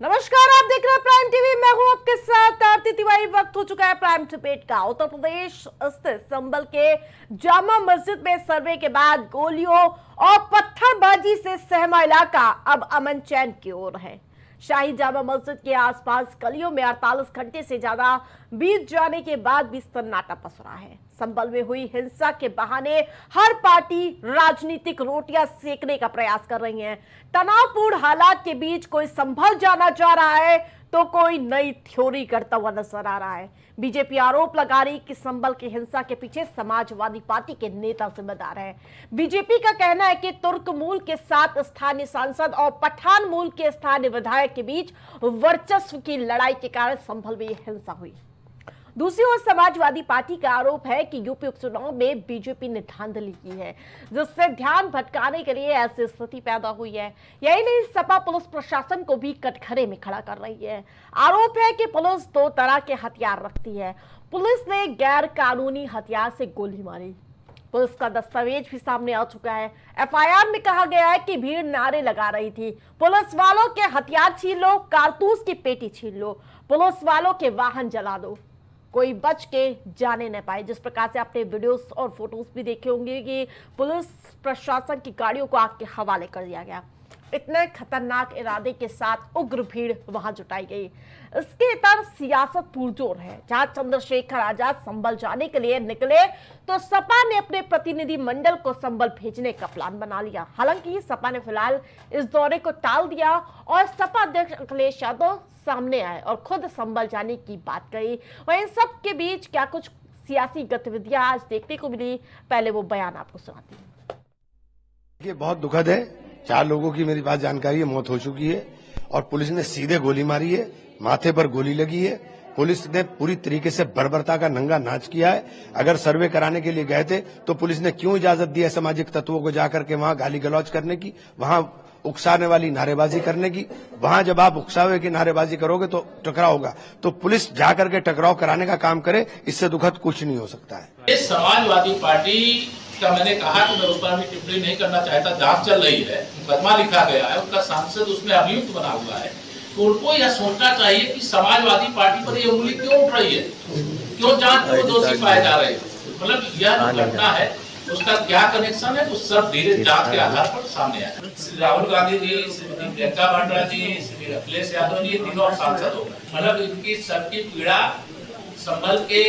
नमस्कार, आप देख रहे हैं प्राइम टीवी। मैं हूं आपके साथ आरती तिवारी। वक्त हो चुका है प्राइम डिबेट का। उत्तर प्रदेश स्थित संभल के जामा मस्जिद में सर्वे के बाद गोलियों और पत्थरबाजी से सहमा इलाका अब अमन चैन की ओर है। शाही जामा मस्जिद के आसपास गलियों में 48 घंटे से ज्यादा बीत जाने के बाद भी सन्नाटा पसरा है। संभल में हुई हिंसा के बहाने हर पार्टी राजनीतिक रोटियां सेकने का प्रयास कर रही है। तनावपूर्ण हालात के बीच कोई संभल जाना चाह रहा है तो कोई नई थ्योरी करता हुआ नजर आ रहा है। बीजेपी आरोप लगा रही कि संभल की हिंसा के पीछे समाजवादी पार्टी के नेता जिम्मेदार हैं। बीजेपी का कहना है कि तुर्क मूल के साथ स्थानीय सांसद और पठान मूल के स्थानीय विधायक के बीच वर्चस्व की लड़ाई के कारण संभल में यह हिंसा हुई। दूसरी ओर समाजवादी पार्टी का आरोप है कि यूपी उपचुनाव में बीजेपी ने धांधली की है, जिससे ध्यान भटकाने के लिए ऐसी स्थिति पैदा हुई है। यही नहीं, सपा पुलिस प्रशासन को भी कटघरे में खड़ा कर रही है। आरोप है कि पुलिस दो तरह के हथियार रखती है। पुलिस ने गैर कानूनी हथियार से गोली मारी। पुलिस का दस्तावेज भी सामने आ चुका है। एफआईआर में कहा गया है कि भीड़ नारे लगा रही थी, पुलिस वालों के हथियार छीन लो, कारतूस की पेटी छीन लो, पुलिस वालों के वाहन जला दो, कोई बच के जाने न पाए। जिस प्रकार से आपने वीडियोस और फोटोज भी देखे होंगे कि पुलिस प्रशासन की गाड़ियों को आग के हवाले कर दिया गया। इतने खतरनाक इरादे के साथ उग्र भीड़ वहां जुटाई गई। इसके इतर सियासत पुरजोर है। जहां चंद्रशेखर आजाद संभल जाने के लिए निकले तो सपा ने अपने प्रतिनिधि मंडल को संभल भेजने का प्लान बना लिया। हालांकि सपा ने फिलहाल इस दौरे को टाल दिया और सपा अध्यक्ष अखिलेश यादव सामने आए और खुद संभल जाने की बात कही। और इन सब के बीच क्या कुछ सियासी गतिविधियां आज देखने को मिली, पहले वो बयान आपको सुनाती हूँ। ये बहुत दुखद है। 4 लोगों की मेरी बात जानकारी है, मौत हो चुकी है और पुलिस ने सीधे गोली मारी है, माथे पर गोली लगी है। पुलिस ने पूरी तरीके से बर्बरता का नंगा नाच किया है। अगर सर्वे कराने के लिए गए थे तो पुलिस ने क्यों इजाजत दी है सामाजिक तत्वों को जाकर के वहां गाली गलौज करने की, वहां उकसाने वाली नारेबाजी करने की। वहां जब आप उकसावे की नारेबाजी करोगे तो टकराव होगा, तो पुलिस जाकर के टकराव कराने का काम करे। इससे दुखद कुछ नहीं हो सकता है। इस समाजवादी पार्टी का मैंने कहा कि मैं उस पर भी टिप्पणी नहीं करना चाहता। जांच चल रही है, मुकदमा लिखा गया है, उनका सांसद उसमें अभियुक्त बना हुआ है। तो उनको यह सोचना चाहिए कि समाजवादी पार्टी पर ये उंगली क्यों उठ रही है, क्यों जांच को दोषी पाए जा रहे हैं। मतलब यह जो घटना है उसका क्या कनेक्शन है, उस सब धीरे जांच के आधार पर सामने आया। श्री राहुल गांधी जी, श्रीमती प्रियंका वाड्रा जी, श्री अखिलेश यादव जी, ये तीनों सांसद हो गए। मतलब इनकी सबकी पीड़ा संभल के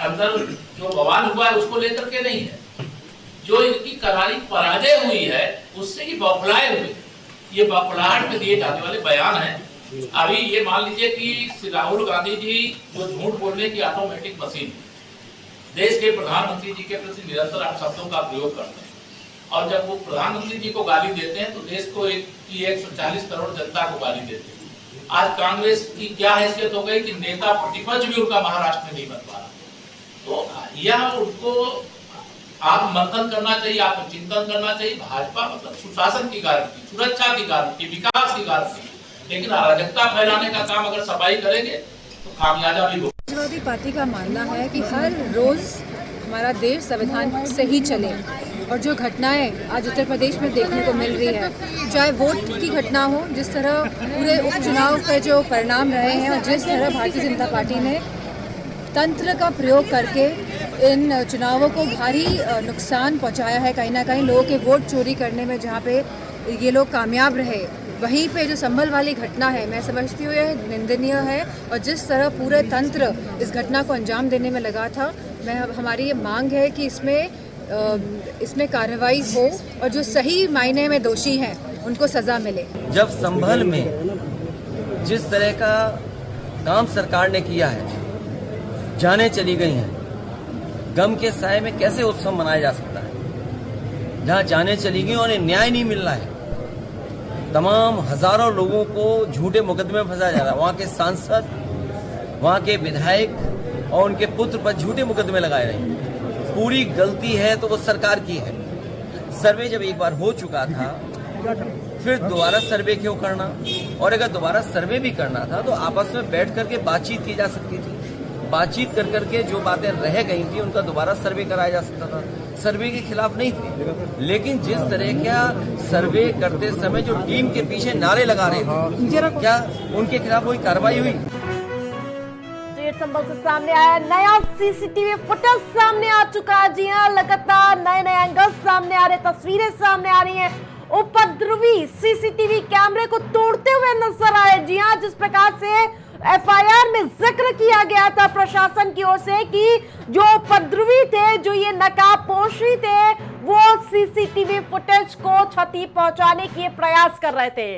अंदर जो बवाल हुआ है उसको लेकर के नहीं है, जो इनकी करारी पराजय हुई है उससे ये बौखलाए हुए, ये बौखलाहट में दिए जाने वाले बयान हैं। अभी ये मान लीजिए कि श्री राहुल गांधी जी जो झूठ बोलने की ऑटोमेटिक मशीन, देश के प्रधानमंत्री जी के प्रति निरंतर आप शब्दों का प्रयोग करते हैं और जब वो प्रधानमंत्री जी को गाली देते हैं तो देश को 140 करोड़ जनता को गाली देते हैं। आज कांग्रेस की क्या हैसियत हो गई कि नेता प्रतिपक्ष भी उनका महाराष्ट्र में नहीं बन पा रहा। तो यह उनको आप मंथन करना चाहिए, आपको चिंतन करना चाहिए। भाजपा मतलब सुशासन की गारंटी, सुरक्षा की गारंटी, विकास की गारंटी, लेकिन अराजकता फैलाने का काम अगर सफाई करेंगे तो कामयाबी होगी। समाजवादी पार्टी का मानना है कि हर रोज हमारा देश संविधान से ही चले और जो घटनाएं आज उत्तर प्रदेश में देखने को मिल रही है, चाहे वोट की घटना हो, जिस तरह पूरे उपचुनाव के जो परिणाम रहे हैं और जिस तरह भारतीय जनता पार्टी ने तंत्र का प्रयोग करके इन चुनावों को भारी नुकसान पहुंचाया है। कहीं ना कहीं लोगों के वोट चोरी करने में जहां पे ये लोग कामयाब रहे, वहीं पे जो संभल वाली घटना है, मैं समझती हूँ यह निंदनीय है। और जिस तरह पूरे तंत्र इस घटना को अंजाम देने में लगा था, हमारी ये मांग है कि इसमें कार्रवाई हो और जो सही मायने में दोषी हैं उनको सज़ा मिले। जब संभल में जिस तरह का काम सरकार ने किया है, जाने चली गई हैं, गम के साए में कैसे उत्सव मनाया जा सकता है। जहां जाने चली गई और न्याय नहीं मिल रहा है, तमाम हजारों लोगों को झूठे मुकदमे में फंसाया जा रहा है। वहां के सांसद, वहां के विधायक और उनके पुत्र पर झूठे मुकदमे लगाए रहे हैं। पूरी गलती है तो वो सरकार की है। सर्वे जब एक बार हो चुका था, फिर दोबारा सर्वे क्यों करना? और अगर दोबारा सर्वे भी करना था तो आपस में बैठ करके बातचीत की जा सकती थी। बातचीत कर करके जो बातें रह गई थी उनका दोबारा सर्वे कराया जा सकता था। सर्वे के खिलाफ नहीं थे, लेकिन जिस तरह का सर्वे करते समय जो टीम के पीछे नारे लगा रहे थे, क्या उनके खिलाफ कोई कार्रवाई हुई? संभल से सामने आया नया सीसीटीवी फुटेज सामने आ चुका है। जी हां, लगातार नए नए एंगल सामने आ रहे, तस्वीरें सामने आ रही हैं। उपद्रवी सीसीटीवी कैमरे को तोड़ते हुए नजर आए। जी हां, जिस प्रकार से एफआईआर में जिक्र किया गया था प्रशासन की ओर से कि जो उपद्रवी थे, जो ये नकाबपोशी थे, वो सीसीटीवी फुटेज को क्षति पहुंचाने के प्रयास कर रहे थे।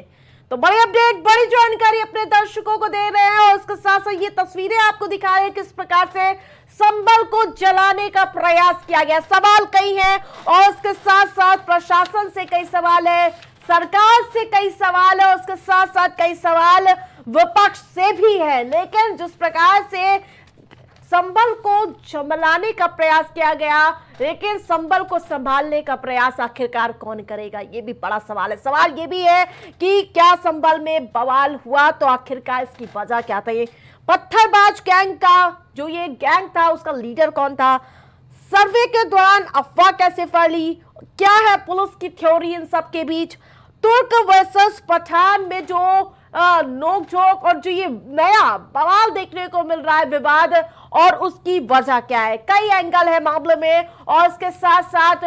तो बड़ी अपडेट, बड़ी जानकारी अपने दर्शकों को दे रहे हैं और उसके साथ साथ ये तस्वीरें आपको दिखा रहे हैं किस प्रकार से संभल को जलाने का प्रयास किया गया। सवाल कई हैं और उसके साथ साथ प्रशासन से कई सवाल है, सरकार से कई सवाल है, उसके साथ साथ कई सवाल विपक्ष से भी है। लेकिन जिस प्रकार से संभल को जलाने का प्रयास किया गया, लेकिन संभल को संभालने का प्रयास आखिरकार कौन करेगा, ये भी बड़ा सवाल है। सवाल ये भी है कि क्या संभल में बवाल हुआ तो आखिरकार इसकी वजह क्या थी? पत्थरबाज गैंग का जो ये गैंग था, उसका लीडर कौन था? सर्वे के दौरान अफवाह कैसे फैली? क्या है पुलिस की थ्योरी इन सब के बीच? तुर्क वर्सेस पठान में जो नोकझोंक और जो ये नया बवाल देखने को मिल रहा है, विवाद, और उसकी वजह क्या है? कई एंगल है मामले में और इसके साथ साथ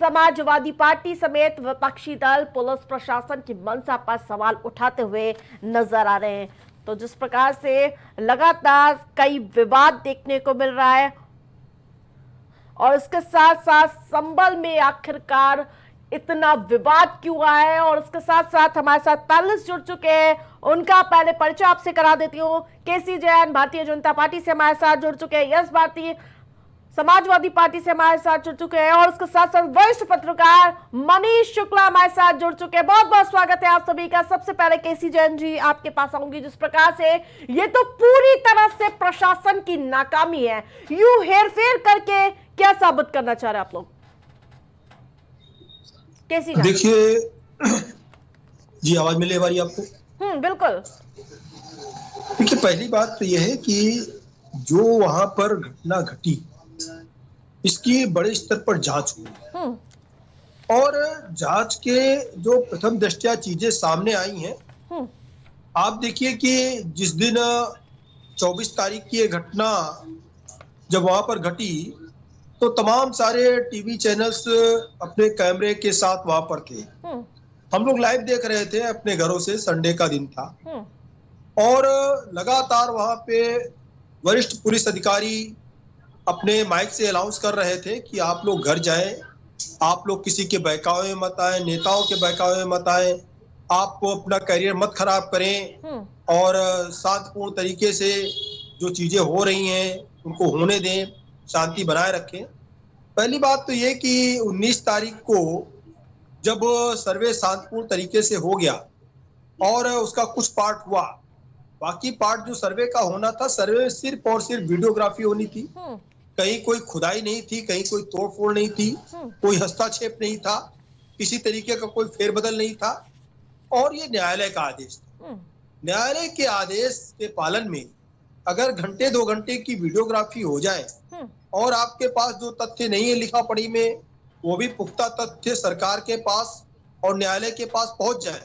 समाजवादी पार्टी समेत विपक्षी दल पुलिस प्रशासन की मंशा पर सवाल उठाते हुए नजर आ रहे हैं। तो जिस प्रकार से लगातार कई विवाद देखने को मिल रहा है और इसके साथ साथ संभल में आखिरकार इतना विवाद क्यों हुआ है, और उसके साथ साथ हमारे साथ पैनलिस्ट जुड़ चुके हैं, उनका पहले परिचय आपसे करा देती हूँ। केसी जैन भारतीय जनता पार्टी से हमारे साथ जुड़ चुके हैं, यस भारती समाजवादी पार्टी से हमारे साथ जुड़ चुके हैं, और उसके साथ साथ वरिष्ठ पत्रकार मनीष शुक्ला हमारे साथ जुड़ चुके हैं। बहुत बहुत स्वागत है आप सभी का। सबसे पहले केसी जैन जी आपके पास आऊंगी। जिस प्रकार से ये तो पूरी तरह से प्रशासन की नाकामी है, यूं हेरफेर करके क्या साबित करना चाह रहे हैं आप लोग? कैसी देखिए जी, आवाज मिले हमारी आपको? बिल्कुल। देखिए, पहली बात तो यह है कि जो वहां पर घटना घटी, इसकी बड़े स्तर पर जांच हुई और जांच के जो प्रथम दृष्टया चीजें सामने आई हैं, आप देखिए कि जिस दिन 24 तारीख की ये घटना जब वहां पर घटी तो तमाम सारे टीवी चैनल्स अपने कैमरे के साथ वहां पर थे। हम लोग लाइव देख रहे थे अपने घरों से, संडे का दिन था और लगातार वहां पे वरिष्ठ पुलिस अधिकारी अपने माइक से अनाउंस कर रहे थे कि आप लोग घर जाएं, आप लोग किसी के बहकावे में मत आए, नेताओं के बहकावे में मत आए, आपको अपना करियर मत खराब करें और शांतिपूर्ण तरीके से जो चीजें हो रही हैं उनको होने दें, शांति बनाए रखें। पहली बात तो ये कि 19 तारीख को जब सर्वे शांतिपूर्ण तरीके से हो गया और उसका कुछ पार्ट हुआ, बाकी पार्ट जो सर्वे का होना था, सर्वे में सिर्फ और सिर्फ वीडियोग्राफी होनी थी। कहीं कोई खुदाई नहीं थी, कहीं कोई तोड़फोड़ नहीं थी, कोई हस्तक्षेप नहीं था, किसी तरीके का कोई फेरबदल नहीं था और ये न्यायालय का आदेश था। न्यायालय के आदेश के पालन में अगर घंटे 2 घंटे की वीडियोग्राफी हो जाए और आपके पास जो तथ्य नहीं है लिखा पढ़ी में, वो भी पुख्ता तथ्य सरकार के पास और न्यायालय के पास पहुंच जाए,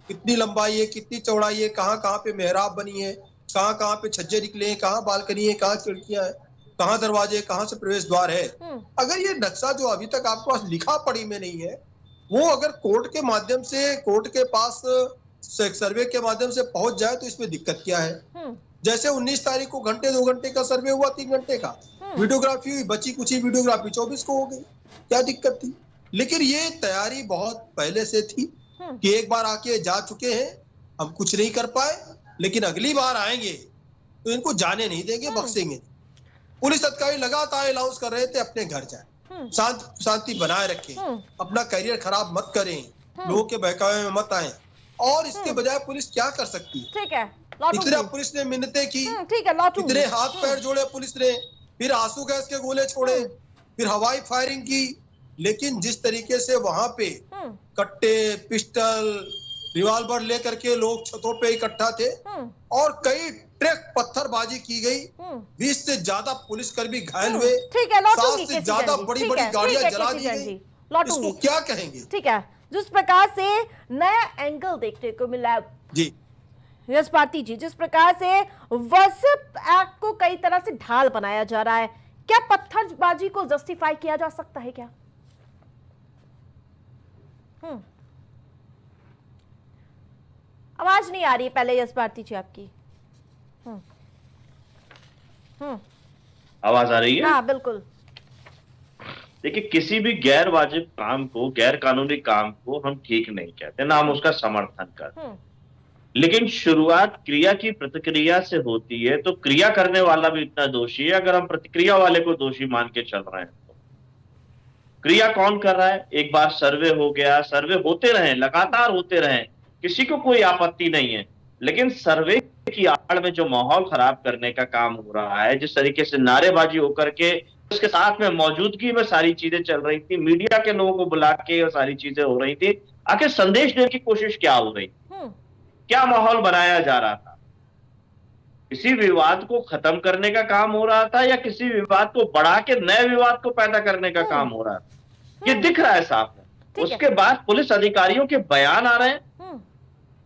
कितनी लंबाई है, कितनी चौड़ाई है, कहाँ कहाँ पे मेहराब बनी है, कहाँ कहाँ पे छज्जे निकले हैं, कहाँ बालकनी है, कहाँ खिड़कियां है, कहाँ दरवाजे, कहाँ से प्रवेश द्वार है, अगर ये नक्शा जो अभी तक आपके पास लिखा पढ़ी में नहीं है, वो अगर कोर्ट के माध्यम से, कोर्ट के पास सर्वे के माध्यम से पहुंच जाए तो इसमें दिक्कत क्या है? जैसे 19 तारीख को घंटे 2 घंटे का सर्वे हुआ, 3 घंटे का वीडियोग्राफी हुई, बची कुछ ही वीडियोग्राफी 24 को हो गई, क्या दिक्कत थी? लेकिन ये तैयारी बहुत पहले से थी कि एक बार आके जा चुके हैं, हम कुछ नहीं कर पाए, लेकिन अगली बार आएंगे तो इनको जाने नहीं देंगे, बख्शेंगे। पुलिस अधिकारी लगातार अनाउंस कर रहे थे अपने घर जाए, शांति बनाए रखें, अपना करियर खराब मत करें, लोगों के बहकावे में मत आए। और इसके बजाय पुलिस क्या कर सकती है? ठीक है, इतना पुलिस ने मिन्नतें की, ठीक है, इतने हाथ पैर जोड़े पुलिस ने, फिर आंसू गैस के गोले छोड़े, फिर हवाई फायरिंग की, लेकिन जिस तरीके से वहां पे कट्टे, पिस्टल रिवॉल्वर लेकर के लोग छतों पे इकट्ठा थे और कई ट्रक पत्थरबाजी की गई। 20 से ज्यादा पुलिसकर्मी घायल हुए। ठीक है, लौटूंगी 7 से ज्यादा बड़ी बड़ी गाड़ियां जला दी गई। लौटूंगी। इसको क्या कहेंगे? ठीक है, जिस प्रकार से नया एंगल देखने को मिला जी यश भारती जी, जिस प्रकार से वर्शिप एक्ट को कई तरह से ढाल बनाया जा रहा है, क्या पत्थरबाजी को जस्टिफाई किया जा सकता है क्या? आवाज नहीं आ रही है पहले यश भारती जी आपकी। आवाज आ रही है? हाँ बिल्कुल। देखिए, किसी भी गैर वाजिब काम को, गैर कानूनी काम को हम ठीक नहीं कहते, ना हम उसका समर्थन करते। लेकिन शुरुआत क्रिया की प्रतिक्रिया से होती है, तो क्रिया करने वाला भी इतना दोषी है अगर हम प्रतिक्रिया वाले को दोषी मान के चल रहे हैं तो। क्रिया कौन कर रहा है? एक बार सर्वे हो गया, सर्वे होते रहे, लगातार होते रहे, किसी को कोई आपत्ति नहीं है। लेकिन सर्वे की आड़ में जो माहौल खराब करने का काम हो रहा है, जिस तरीके से नारेबाजी होकर के उसके साथ में मौजूदगी में सारी चीजें चल रही थी, मीडिया के लोगों को बुला के सारी चीजें हो रही थी, आखिर संदेश देने की कोशिश क्या हो रही थी? क्या माहौल बनाया जा रहा था? किसी विवाद को खत्म करने का काम हो रहा था या किसी विवाद को बढ़ा के नए विवाद को पैदा करने का काम हो रहा था? ये दिख रहा है साफ है। उसके बाद पुलिस अधिकारियों के बयान आ रहे हैं।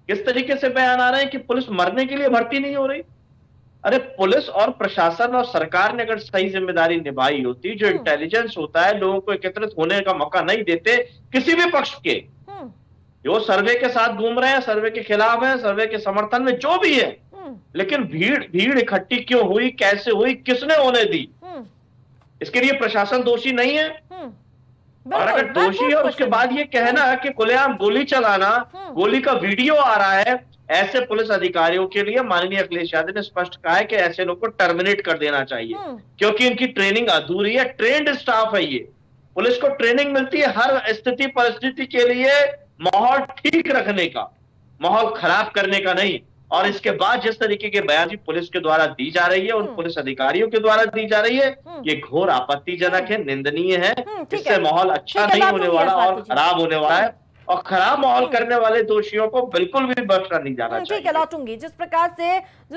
किस तरीके से बयान आ रहे हैं कि पुलिस मरने के लिए भर्ती नहीं हो रही। अरे पुलिस और प्रशासन और सरकार ने अगर सही जिम्मेदारी निभाई होती, जो इंटेलिजेंस होता है, लोगों को एकत्रित होने का मौका नहीं देते किसी भी पक्ष के, जो सर्वे के साथ घूम रहे हैं, सर्वे के खिलाफ है, सर्वे के समर्थन में जो भी है, लेकिन भीड़ इकट्ठी क्यों हुई, कैसे हुई, किसने होने दी? इसके लिए प्रशासन दोषी नहीं है? और अगर दोषी है और उसके बाद ये कहना कि खुलेआम गोली चलाना, गोली का वीडियो आ रहा है, ऐसे पुलिस अधिकारियों के लिए माननीय अखिलेश यादव ने स्पष्ट कहा है कि ऐसे लोग को टर्मिनेट कर देना चाहिए, क्योंकि इनकी ट्रेनिंग अधूरी है। ट्रेंड स्टाफ है ये। पुलिस को ट्रेनिंग मिलती है हर स्थिति परिस्थिति के लिए माहौल ठीक रखने का, माहौल खराब करने का नहीं। और इसके बाद जिस तरीके के बयान पुलिस के द्वारा दी जा रही है, उन पुलिस अधिकारियों के द्वारा दी जा रही है, ये घोर आपत्तिजनक है, निंदनीय है। इससे माहौल अच्छा नहीं होने वाला और खराब होने वाला है, और खराब माहौल करने वाले दोषियों को बिल्कुल भी बख्शा नहीं जाना चाहिए। ठीक है, लौटूंगी। जिस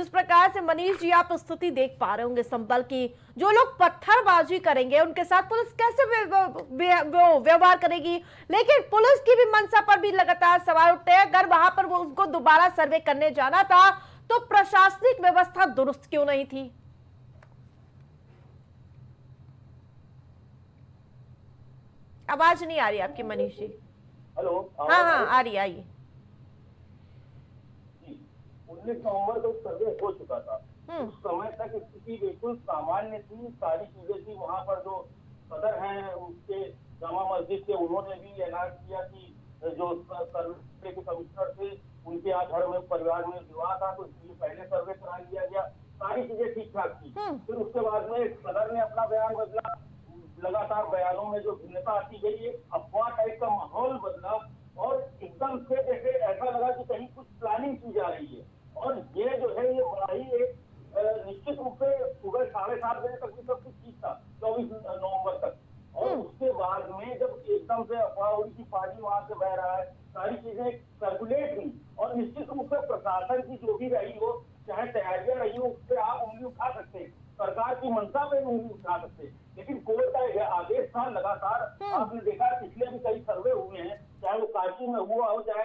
प्रकार से मनीष जी आप स्थिति देख पा रहे होंगे संभल की, जो लोग पत्थरबाजी करेंगे उनके साथ पुलिस कैसे व्यवहार करेगी, लेकिन पुलिस की भी मंशा पर भी लगातार सवाल उठते हैं। अगर वहां पर उनको दोबारा सर्वे करने जाना था तो प्रशासनिक व्यवस्था दुरुस्त क्यों नहीं थी? आवाज नहीं आ रही आपकी मनीष जी। हेलो, हाँ आ रही आइए। 19 नवंबर को सर्वे हो चुका था। उस समय तक स्थिति बिल्कुल सामान्य थी, सारी चीजें थी। वहाँ पर जो सदर हैं उसके जामा मस्जिद के, उन्होंने भी ऐलान किया कि जो सर्वे के कमिश्नर थे उनके यहाँ घर में परिवार में विवाह था, तो इसलिए पहले सर्वे करा लिया गया। सारी चीजें ठीक ठाक थी। फिर उसके बाद में सदर ने अपना बयान बदला, लगातार बयानों में जो भिन्नता आती गई, एक अफवाह टाइप का माहौल बदला और एकदम से जैसे ऐसा लगा कि कहीं कुछ प्लानिंग की जा रही है। और ये जो है ये बड़ा ही एक निश्चित रूप से सुबह 7:30 बजे तक भी सब कुछ ठीक था, 24 नवंबर तक। और उसके बाद में जब एकदम से अफवाह उड़ी की पानी वहां से बह रहा है, सारी चीजें सर्कुलेट हुई और निश्चित रूप से प्रशासन की जो भी रही हो, चाहे तैयारियां रही हो, उस पर आप उंगली उठा सकते हैं, सरकार की मंशा पे उंगली उठा सकते हैं। लेकिन कोर्ट का आदेश था लगातार। आपने देखा पिछले भी कई सर्वे हुए हैं, चाहे वो काशी में हुआ हो, चाहे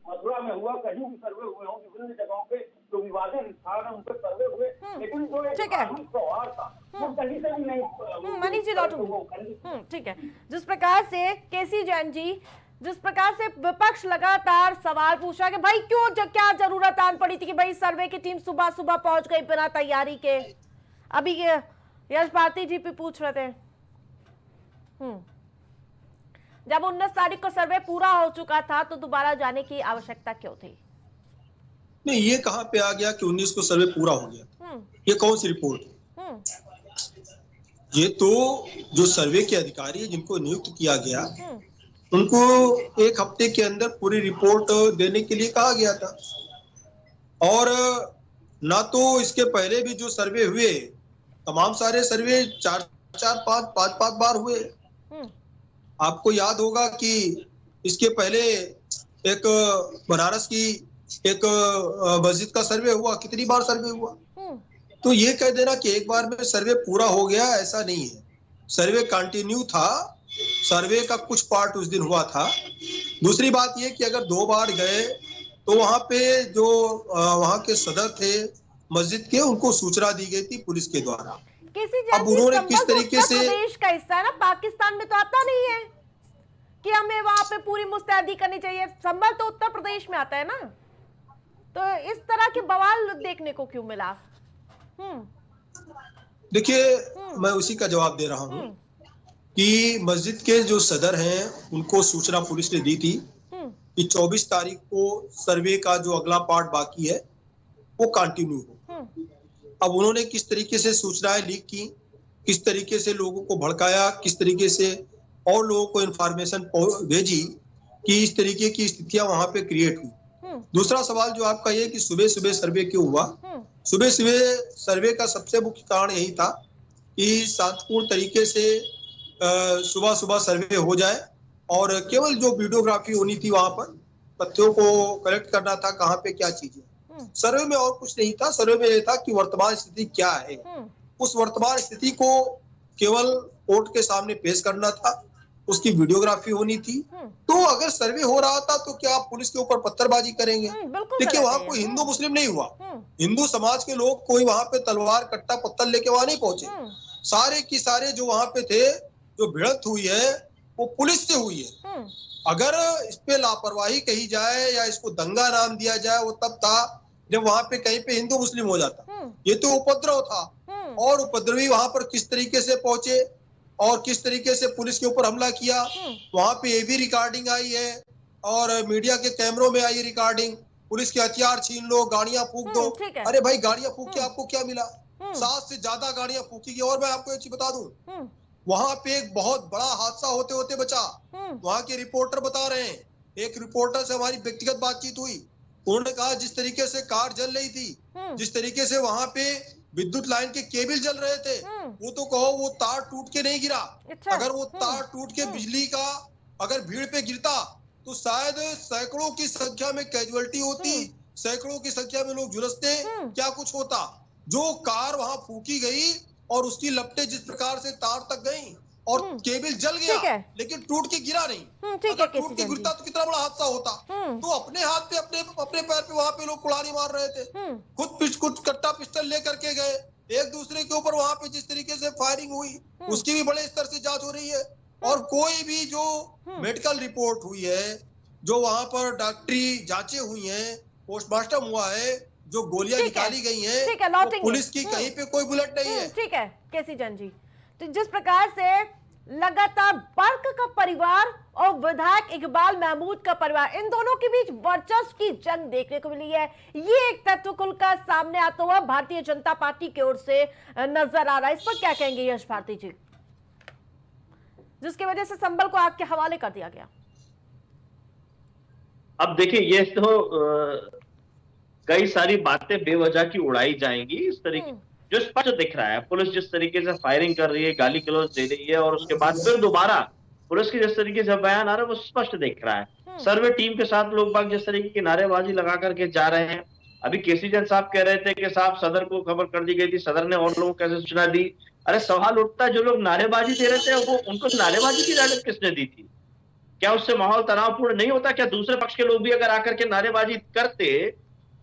मथुरा में हुआ, कहीं भी सर्वे हुए हो, विभिन्न जगहों पे जो विवादित स्थान है उन पर सर्वे हुए, लेकिन जो एक धार्मिक सौहार्द था वो कहीं से भी नहीं। मनीष जी लौटूंगी। ठीक है, जिस प्रकार से केसी जैन जी, जिस प्रकार से विपक्ष लगातार सवाल पूछा कि भाई क्यों, क्या जरूरत आन पड़ी थी कि भाई सर्वे की टीम सुबह सुबह पहुंच गई बिना तैयारी के। अभी ये यश भारती जी भी पूछ रहे थे, जब 19 तारीख को सर्वे पूरा हो चुका था तो दोबारा जाने की आवश्यकता क्यों थी? नहीं, ये कहाँ पे आ गया कि 19 को सर्वे पूरा हो गया? ये कौन सी रिपोर्ट है? ये तो जो सर्वे के अधिकारी जिनको नियुक्त किया गया, उनको 1 हफ्ते के अंदर पूरी रिपोर्ट देने के लिए कहा गया था। और ना तो इसके पहले भी जो सर्वे हुए, तमाम सारे सर्वे 4-5 बार हुए। आपको याद होगा कि इसके पहले एक बनारस की एक मस्जिद का सर्वे हुआ, कितनी बार सर्वे हुआ? तो ये कह देना कि एक बार में सर्वे पूरा हो गया, ऐसा नहीं है। सर्वे कंटिन्यू था, सर्वे का कुछ पार्ट उस दिन हुआ था। दूसरी बात ये कि अगर 2 बार गए तो वहां पे जो वहां के सदर थे मस्जिद के, उनको सूचना दी गई थी पुलिस के द्वारा। अब उन्होंने किस तरीके से, प्रदेश का हिस्सा है ना, पाकिस्तान में तो आता नहीं है कि हमें वहां पे पूरी मुस्तैदी करनी चाहिए। संभल तो उत्तर प्रदेश में आता है ना, तो इस तरह के बवाल देखने को क्यों मिला? देखिए मैं उसी का जवाब दे रहा हूं कि मस्जिद के जो सदर हैं उनको सूचना पुलिस ने दी थी कि 24 तारीख को सर्वे का जो अगला पार्ट बाकी है वो कंटिन्यू हो। अब उन्होंने किस तरीके से सूचनाएं लीक की, किस तरीके से लोगों को भड़काया, किस तरीके से और लोगों को इंफॉर्मेशन भेजी कि इस तरीके की स्थितियां वहां पे क्रिएट हुई। दूसरा सवाल जो आपका ये कि सुबह सुबह सर्वे क्यों हुआ? सुबह सुबह सर्वे का सबसे मुख्य कारण यही था कि शांतिपूर्ण तरीके से सुबह सुबह सर्वे हो जाए और केवल जो वीडियोग्राफी होनी थी वहां पर तथ्यों को कलेक्ट करना था, कहाँ पे क्या चीजें। सर्वे में और कुछ नहीं था, सर्वे में यह था कि वर्तमान स्थिति क्या है, उस वर्तमान स्थिति को केवल कोर्ट के सामने पेश करना था, उसकी वीडियोग्राफी होनी थी। तो अगर सर्वे हो रहा था तो क्या आप पुलिस के ऊपर पत्थरबाजी करेंगे? देखिए वहां कोई हिंदू मुस्लिम नहीं हुआ, हिंदू समाज के लोग कोई वहां पे तलवार कट्टा पत्थर लेके वहां नहीं पहुंचे। सारे की सारे जो वहां पे थे, जो भिड़ंत हुई है वो पुलिस से हुई है। अगर इस पे लापरवाही कही जाए या इसको दंगा नाम दिया जाए, वो तब था जब वहां पे कहीं पे हिंदू मुस्लिम हो जाता। ये तो उपद्रव था, और उपद्रवी वहां पर किस तरीके से पहुंचे और किस तरीके से पुलिस के ऊपर हमला किया, वहां पे ये भी रिकॉर्डिंग आई है और मीडिया के कैमरों में आई रिकॉर्डिंग। पुलिस के हथियार छीन लो, गाड़ियां फूंक दो। अरे भाई गाड़ियां फूंक के आपको क्या मिला? 7 से ज्यादा गाड़ियां फूकी गई। और मैं आपको एक चीज बता दूं, वहां पे एक बहुत बड़ा हादसा होते होते बचा। वहां के रिपोर्टर बता रहे हैं, एक रिपोर्टर से हमारी व्यक्तिगत बातचीत हुई, उन्होंने कहा जिस तरीके से कार जल रही थी, जिस तरीके से वहां पे विद्युत लाइन के केबल जल रहे थे, वो तो कहो वो तार टूट के नहीं गिरा। अगर वो तार टूट के बिजली का अगर भीड़ पे गिरता तो शायद सैकड़ों की संख्या में कैजुअलिटी होती, सैकड़ों की संख्या में लोग झुलसते, क्या कुछ होता। जो कार वहां फूकी गई और उसकी लपटें जिस प्रकार से तार तक गई और केबल जल गया लेकिन टूट के गिरा नहीं। अगर टूट के गिरता तो कितना बड़ा हादसा होता। तो अपने हाथ पे अपने पैर पे वहां पे लोग कुल्हाड़ी मार रहे थे, खुद कट्टा पिस्टल लेकर के गए, एक दूसरे के ऊपर वहां पे जिस तरीके से फायरिंग हुई उसकी भी बड़े स्तर से जांच हो रही है। और कोई भी जो मेडिकल रिपोर्ट हुई है, जो वहां पर डॉक्टरी जांचें हुई हैं, पोस्टमार्टम हुआ है, जो गोलियां निकाली गई हैं, पुलिस की कहीं पे कोई बुलेट नहीं है। ठीक है केसी जैन जी, तो जिस प्रकार से लगातार बर्क का परिवार और विधायक इकबाल महमूद का परिवार, इन दोनों के बीच वर्चस्व की जंग देखने को मिली है, ये एक तथ्य खुलकर सामने आता हुआ भारतीय जनता पार्टी की ओर से नजर आ रहा है। इस पर क्या कहेंगे यश भारती जी, जिसकी वजह से संभल को आग के हवाले कर दिया गया? अब देखिए ये तो कई सारी बातें बेवजह की उड़ाई जाएंगी। इस तरीके जो स्पष्ट दिख रहा है, पुलिस जिस तरीके से फायरिंग कर रही है, गाली गलौज दे रही है और उसके बाद फिर दोबारा पुलिस की जिस तरीके से बयान आ रहा है वो स्पष्ट दिख रहा है। सर्वे टीम के साथ लोग बाग जिस तरीके की नारेबाजी लगा करके जा रहे हैं। अभी केसी जैन साहब कह रहे थे कि साहब सदर को खबर कर दी गई थी, सदर ने और लोगों को कैसे सूचना दी। अरे सवाल उठता है जो लोग नारेबाजी दे रहे थे वो उनको नारेबाजी की इजाजत किसने दी थी? क्या उससे माहौल तनावपूर्ण नहीं होता? क्या दूसरे पक्ष के लोग भी अगर आकर के नारेबाजी करते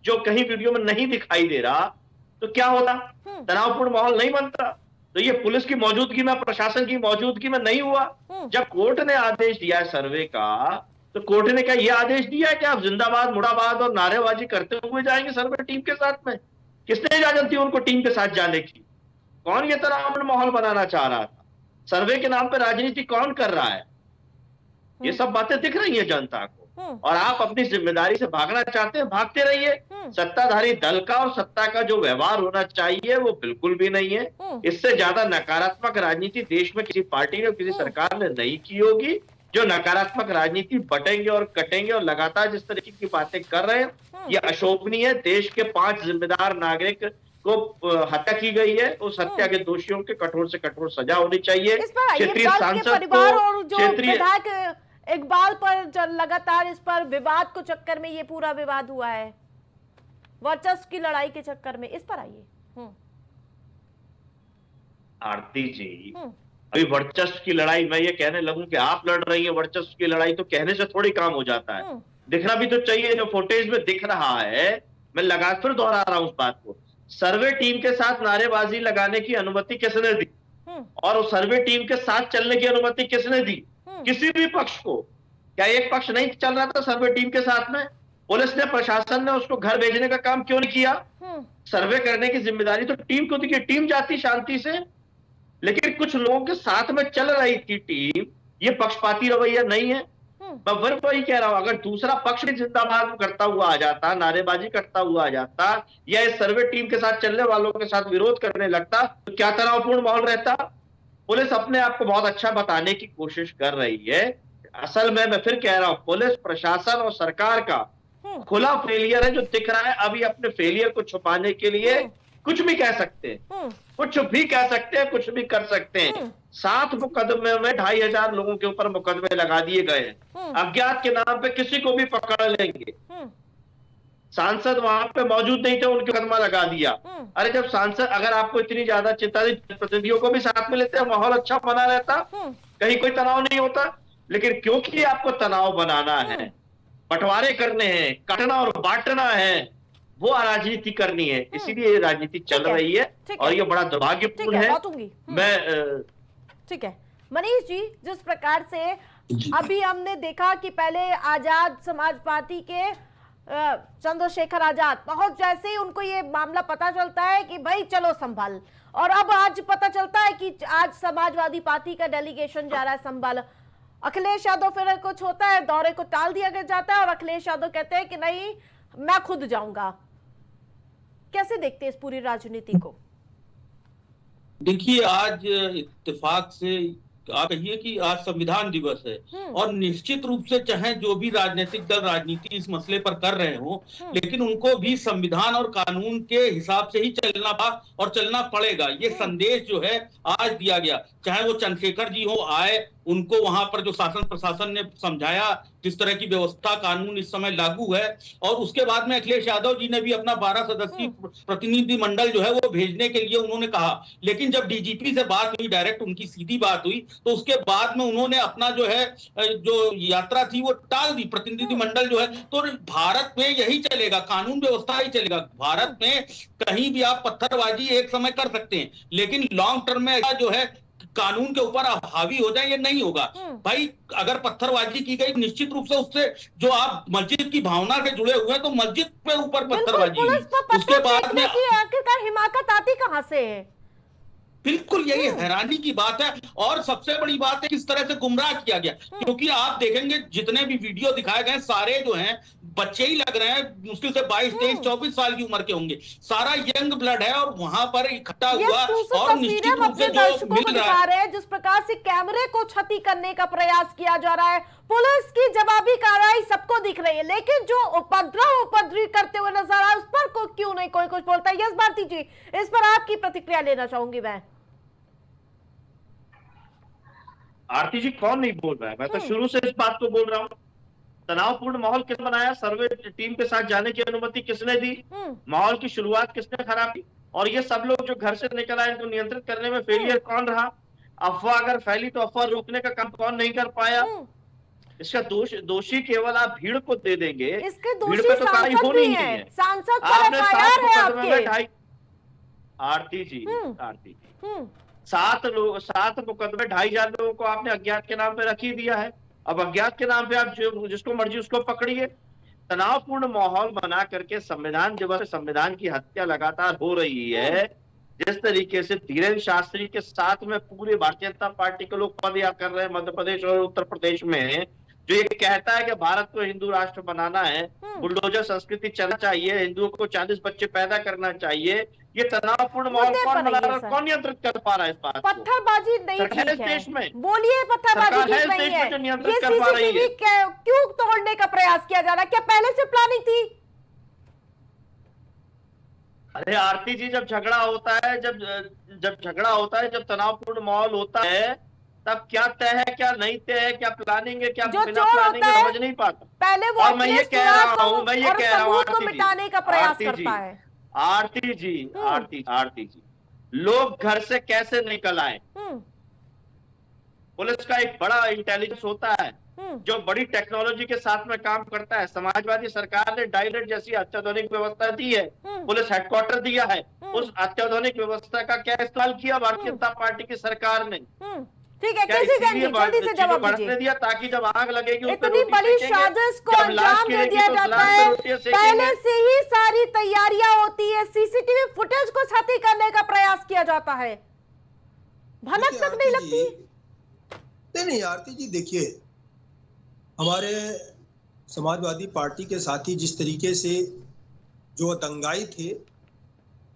जो कहीं वीडियो में नहीं दिखाई दे रहा तो क्या होता? तनावपूर्ण माहौल नहीं बनता। तो ये पुलिस की मौजूदगी में, प्रशासन की मौजूदगी में नहीं हुआ। जब कोर्ट ने आदेश दिया है सर्वे का, तो कोर्ट ने क्या ये आदेश दिया है कि आप जिंदाबाद मुर्दाबाद और नारेबाजी करते हुए जाएंगे सर्वे टीम के साथ में? किसने इजाजत दी उनको टीम के साथ जाने की? कौन ये तनावपूर्ण माहौल बनाना चाह रहा था? सर्वे के नाम पर राजनीति कौन कर रहा है? ये सब बातें दिख रही है जनता को, और आप अपनी जिम्मेदारी से भागना चाहते हैं, भागते रहिए। सत्ताधारी दल का और सत्ता का जो व्यवहार होना चाहिए वो बिल्कुल भी नहीं है। इससे ज्यादा नकारात्मक राजनीति देश में किसी पार्टी ने, किसी सरकार ने नहीं की होगी। जो नकारात्मक राजनीति बटेंगे और कटेंगे और लगातार जिस तरीके की बातें कर रहे हैं, ये अशोभनीय है। देश के 5 जिम्मेदार नागरिक को हत्या की गई है, उस हत्या के दोषियों के कठोर से कठोर सजा होनी चाहिए। क्षेत्रीय सांसद को, क्षेत्रीय इकबाल पर लगातार इस पर विवाद को चक्कर में ये पूरा विवाद हुआ है, वर्चस्व की लड़ाई के चक्कर में, इस पर आइए। आरती जी, अभी वर्चस्व की लड़ाई मैं ये कहने लगूं कि आप लड़ रही है वर्चस्व की लड़ाई, तो कहने से थोड़ी काम हो जाता है, दिखना भी तो चाहिए। जो फुटेज में दिख रहा है, मैं लगातार दोहरा रहा हूं उस बात को, सर्वे टीम के साथ नारेबाजी लगाने की अनुमति किसने दी और उस सर्वे टीम के साथ चलने की अनुमति किसने दी? किसी भी पक्ष को। क्या एक पक्ष नहीं चल रहा था सर्वे टीम के साथ में? पुलिस ने, प्रशासन ने उसको घर भेजने का काम क्यों नहीं किया? सर्वे करने की जिम्मेदारी तो टीम को थी कि टीम जाती शांति से, लेकिन कुछ लोगों के साथ में चल रही थी टीम। ये पक्षपाती रवैया नहीं है। मैं फिर वही कह रहा हूं, अगर दूसरा पक्ष भी जिंदाबाद करता हुआ आ जाता, नारेबाजी करता हुआ आ जाता, या इस सर्वे टीम के साथ चलने वालों के साथ विरोध करने लगता, तो क्या तनावपूर्ण माहौल रहता? पुलिस अपने आप को बहुत अच्छा बताने की कोशिश कर रही है। असल में मैं फिर कह रहा हूं, पुलिस प्रशासन और सरकार का खुला फेलियर है जो दिख रहा है। अभी अपने फेलियर को छुपाने के लिए कुछ भी कह सकते हैं, कुछ भी कह सकते हैं, कुछ भी कर सकते हैं। 7 मुकदमे में 2500 लोगों के ऊपर मुकदमे लगा दिए गए हैं। अज्ञात के नाम पे किसी को भी पकड़ लेंगे। सांसद वहां पे मौजूद नहीं थे, उनके मुकदमा लगा दिया। अरे जब सांसद, अगर आपको इतनी ज्यादा चिंता थी, प्रतिनिधियों को भी साथ में लेते, माहौल अच्छा बना रहता, कहीं कोई तनाव नहीं होता। लेकिन क्योंकि आपको तनाव बनाना है, बंटवारे करने हैं, काटना और बांटना है, वो राजनीति करनी है, इसीलिए ये राजनीति चल रही है और ये बड़ा दुर्भाग्यपूर्ण है। मैं ठीक है मनीष जी, जिस प्रकार से अभी हमने देखा कि पहले आजाद समाज पार्टी के चंद्रशेखर आजाद पहुंच, जैसे ही उनको ये मामला पता चलता है कि भाई चलो संभल, और अब आज पता चलता है कि आज समाजवादी पार्टी का डेलीगेशन जा रहा है संभल। अखिलेश यादव फिर कुछ होता है, दौरे को टाल दिया जाता है और अखिलेश यादव कहते हैं कि नहीं मैं खुद जाऊंगा। कैसे देखते हैं इस पूरी राजनीति को? देखिए, आज इत्तेफाक से आप कहिए कि आज संविधान दिवस है और निश्चित रूप से चाहे जो भी राजनीतिक दल राजनीति इस मसले पर कर रहे हो, लेकिन उनको भी संविधान और कानून के हिसाब से ही चलना और चलना पड़ेगा। ये संदेश जो है आज दिया गया, चाहे वो चंद्रशेखर जी हो आए, उनको वहां पर जो शासन प्रशासन ने समझाया किस तरह की व्यवस्था कानून इस समय लागू है, और उसके बाद में अखिलेश यादव जी ने भी अपना 12 सदस्यीय प्रतिनिधि मंडल जो है वो भेजने के लिए उन्होंने कहा। लेकिन जब डीजीपी से बात हुई, डायरेक्ट उनकी सीधी बात हुई, तो उसके बाद में उन्होंने अपना जो है जो यात्रा थी वो टाल दी, प्रतिनिधि मंडल जो है। तो भारत में यही चलेगा, कानून व्यवस्था ही चलेगा। भारत में कहीं भी आप पत्थरबाजी एक समय कर सकते हैं, लेकिन लॉन्ग टर्म में जो है कानून के ऊपर हावी हो जाए, ये नहीं होगा। भाई अगर पत्थरबाजी की गई, निश्चित रूप से उससे जो आप मस्जिद की भावना से जुड़े हुए हैं, तो मस्जिद पे ऊपर पत्थरबाजी, उसके बाद में आखिरकार हिमाकत आती कहां से है? बिल्कुल यही हैरानी की बात है। और सबसे बड़ी बात है किस तरह से गुमराह किया गया, क्योंकि आप देखेंगे जितने भी वीडियो दिखाए गए सारे जो हैं बच्चे ही लग रहे हैं, मुश्किल से 22, 23, 24 साल की उम्र के होंगे, सारा यंग ब्लड है और वहां पर इकट्ठा हुआ। और निश्चित रूप से जो मिल रहा है, जिस प्रकार से कैमरे को क्षति करने का प्रयास किया जा रहा है, पुलिस की जवाबी कार्रवाई सबको दिख रही है, लेकिन जो उपद्रवी करते हुए नजर आए उस पर क्यों नहीं कोई कुछ बोलता है? यस भारती जी, इस पर आपकी प्रतिक्रिया लेना चाहूंगी मैं। आरती जी, कौन नहीं बोल रहा है? मैं तो शुरू से इस बात को बोल रहा हूँ। तनावपूर्ण माहौल किसने बनाया? सर्वे टीम के साथ जाने की अनुमति किसने दी? माहौल की शुरुआत किसने खराब की? और ये सब लोग जो घर से निकल आए, इनको नियंत्रित करने में फेलियर कौन रहा? अफवाह अगर फैली तो अफवाह रोकने का काम कौन नहीं कर पाया? इसका दोषी केवल आप भीड़ को दे देंगे, इसके भीड़ पे तो कार्रवाई होनी ही नहीं है। सांसद पर एफआईआर है आपके। आरती जी, 7 मुकदमे 2500 लोगों को आपने अज्ञात के नाम पे रख ही दिया है। अब अज्ञात के नाम पे आप जिसको मर्जी उसको पकड़िए। तनावपूर्ण माहौल बना करके संविधान दिवस, संविधान की हत्या लगातार हो रही है। जिस तरीके से धीरेन्द्र शास्त्री के साथ में पूरे भारतीय जनता पार्टी के लोग पदयात्रा कर रहे हैं मध्य प्रदेश और उत्तर प्रदेश में, जो ये कहता है कि भारत को हिंदू राष्ट्र बनाना है, बुलडोजर संस्कृति चलना चाहिए, हिंदुओं को 40 बच्चे पैदा करना चाहिए, ये तनावपूर्ण माहौल कौन बना रहा है? कौन नियंत्रित कर पा रहा है इस बात को? पत्थरबाजी नहीं ठीक है देश में, बोलिए पत्थरबाजी ठीक नहीं है। ये सीसीटीवी क्यों तोड़ने का प्रयास किया जा रहा है? क्या पहले से प्लानिंग थी? अरे आरती जी, जब झगड़ा होता है, जब तनावपूर्ण माहौल होता है, तब क्या तय है, क्या नहीं तय है, क्या प्लानिंग है, क्या जो बिना चोर प्लानिंग होता है, है, समझ नहीं पाता। पहले वो और मैं ये कह रहा हूँ, और सबूत को मिटाने का प्रयास करता है। आरती जी, लोग घर से कैसे निकल आए? पुलिस का एक बड़ा इंटेलिजेंस होता है जो बड़ी टेक्नोलॉजी के साथ में काम करता है। समाजवादी सरकार ने डायरेक्ट जैसी अत्याधुनिक व्यवस्था दी है, पुलिस हेडक्वार्टर दिया है, उस अत्याधुनिक व्यवस्था का क्या इस्तेमाल किया भारतीय जनता पार्टी की सरकार ने? ठीक है, कैसी जल्दी से जवाब दीजिए। दिया ताकि जब आग लगेगी इतनी बड़ी साजिश को अंजाम दे दिया जाता है, पहले से ही सारी तैयारियां होती है, सीसीटीवी फुटेज को क्षति करने का प्रयास किया जाता है, भनक तक नहीं लगती। नहीं आरती जी, देखिए हमारे समाजवादी पार्टी के साथी जिस तरीके से जो दंगाई थे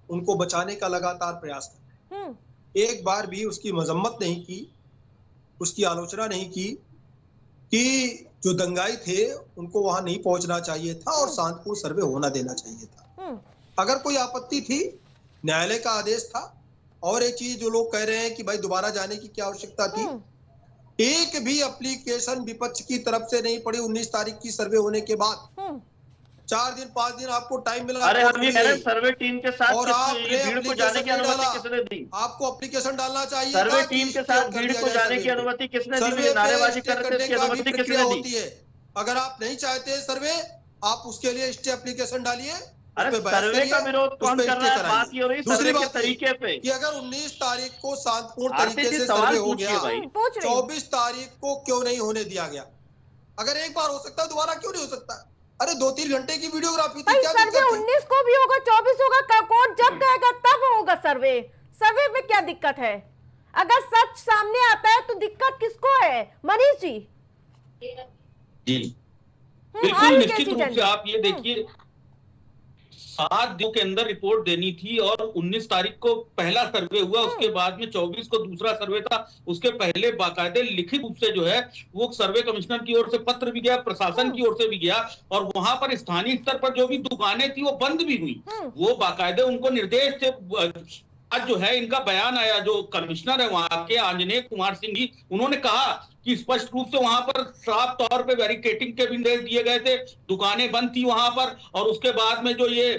उनको बचाने का लगातार प्रयास कर रहे हैं, एक बार भी उसकी मजम्मत नहीं की, उसकी आलोचना नहीं की कि जो दंगाई थे उनको वहां नहीं पहुंचना चाहिए था और शांतिपूर्ण सर्वे होना देना चाहिए था। अगर कोई आपत्ति थी, न्यायालय का आदेश था। और एक चीज जो लोग कह रहे हैं कि भाई दोबारा जाने की क्या आवश्यकता थी, एक भी एप्लीकेशन विपक्ष की तरफ से नहीं पड़ी 19 तारीख की सर्वे होने के बाद। 4 दिन 5 दिन आपको टाइम मिला। अरे हम ये कह रहे हैं सर्वे टीम के साथ और आपने भीड़ को जाने की अनुमति किसने दी? आपको एप्लीकेशन डालना चाहिए। सर्वे टीम के साथ भीड़ को जाने की अनुमति किसने दी? नारेबाजी करने की अनुमति किसने दी? अगर आप नहीं चाहते सर्वे, आप उसके लिए स्टे एप्लीकेशन डालिए। अरे सर्वे का विरोध कौन कर रहा है? बात ये हो रही सर्वे के तरीके पे कि अगर 19 तारीख को शांतिपूर्ण तरीके से सर्वे हो गया, 24 तारीख को क्यों नहीं होने दिया गया? अगर एक बार हो सकता है, दोबारा क्यों नहीं हो सकता? अरे 2-3 घंटे की वीडियोग्राफी थी, क्या सर्वे 19 को भी होगा, 24 होगा, कोर्ट जब कहेगा तब होगा सर्वे। सर्वे में क्या दिक्कत है? अगर सच सामने आता है तो दिक्कत किसको है? मनीष जी। बिल्कुल निश्चित रूप से आप ये देखिए, 7 दिनों के अंदर रिपोर्ट देनी थी और 19 तारीख को पहला सर्वे हुआ, उसके बाद में 24 को दूसरा सर्वे था। उसके पहले बाकायदे लिखित रूप से जो है वो सर्वे कमिश्नर की ओर से पत्र भी गया, प्रशासन की ओर से भी गया, और वहां पर स्थानीय स्तर पर जो भी दुकानें थी वो बंद भी हुई। वो बाकायदे उनको निर्देश थे। आज जो है इनका बयान आया, जो कमिश्नर है वहां के आंजनेय कुमार सिंह जी, उन्होंने कहा कि स्पष्ट रूप से वहां पर साफ तौर पे बैरिकेटिंग के भी निर्देश दिए गए थे, दुकानें बंद थी वहां पर। और उसके बाद में जो ये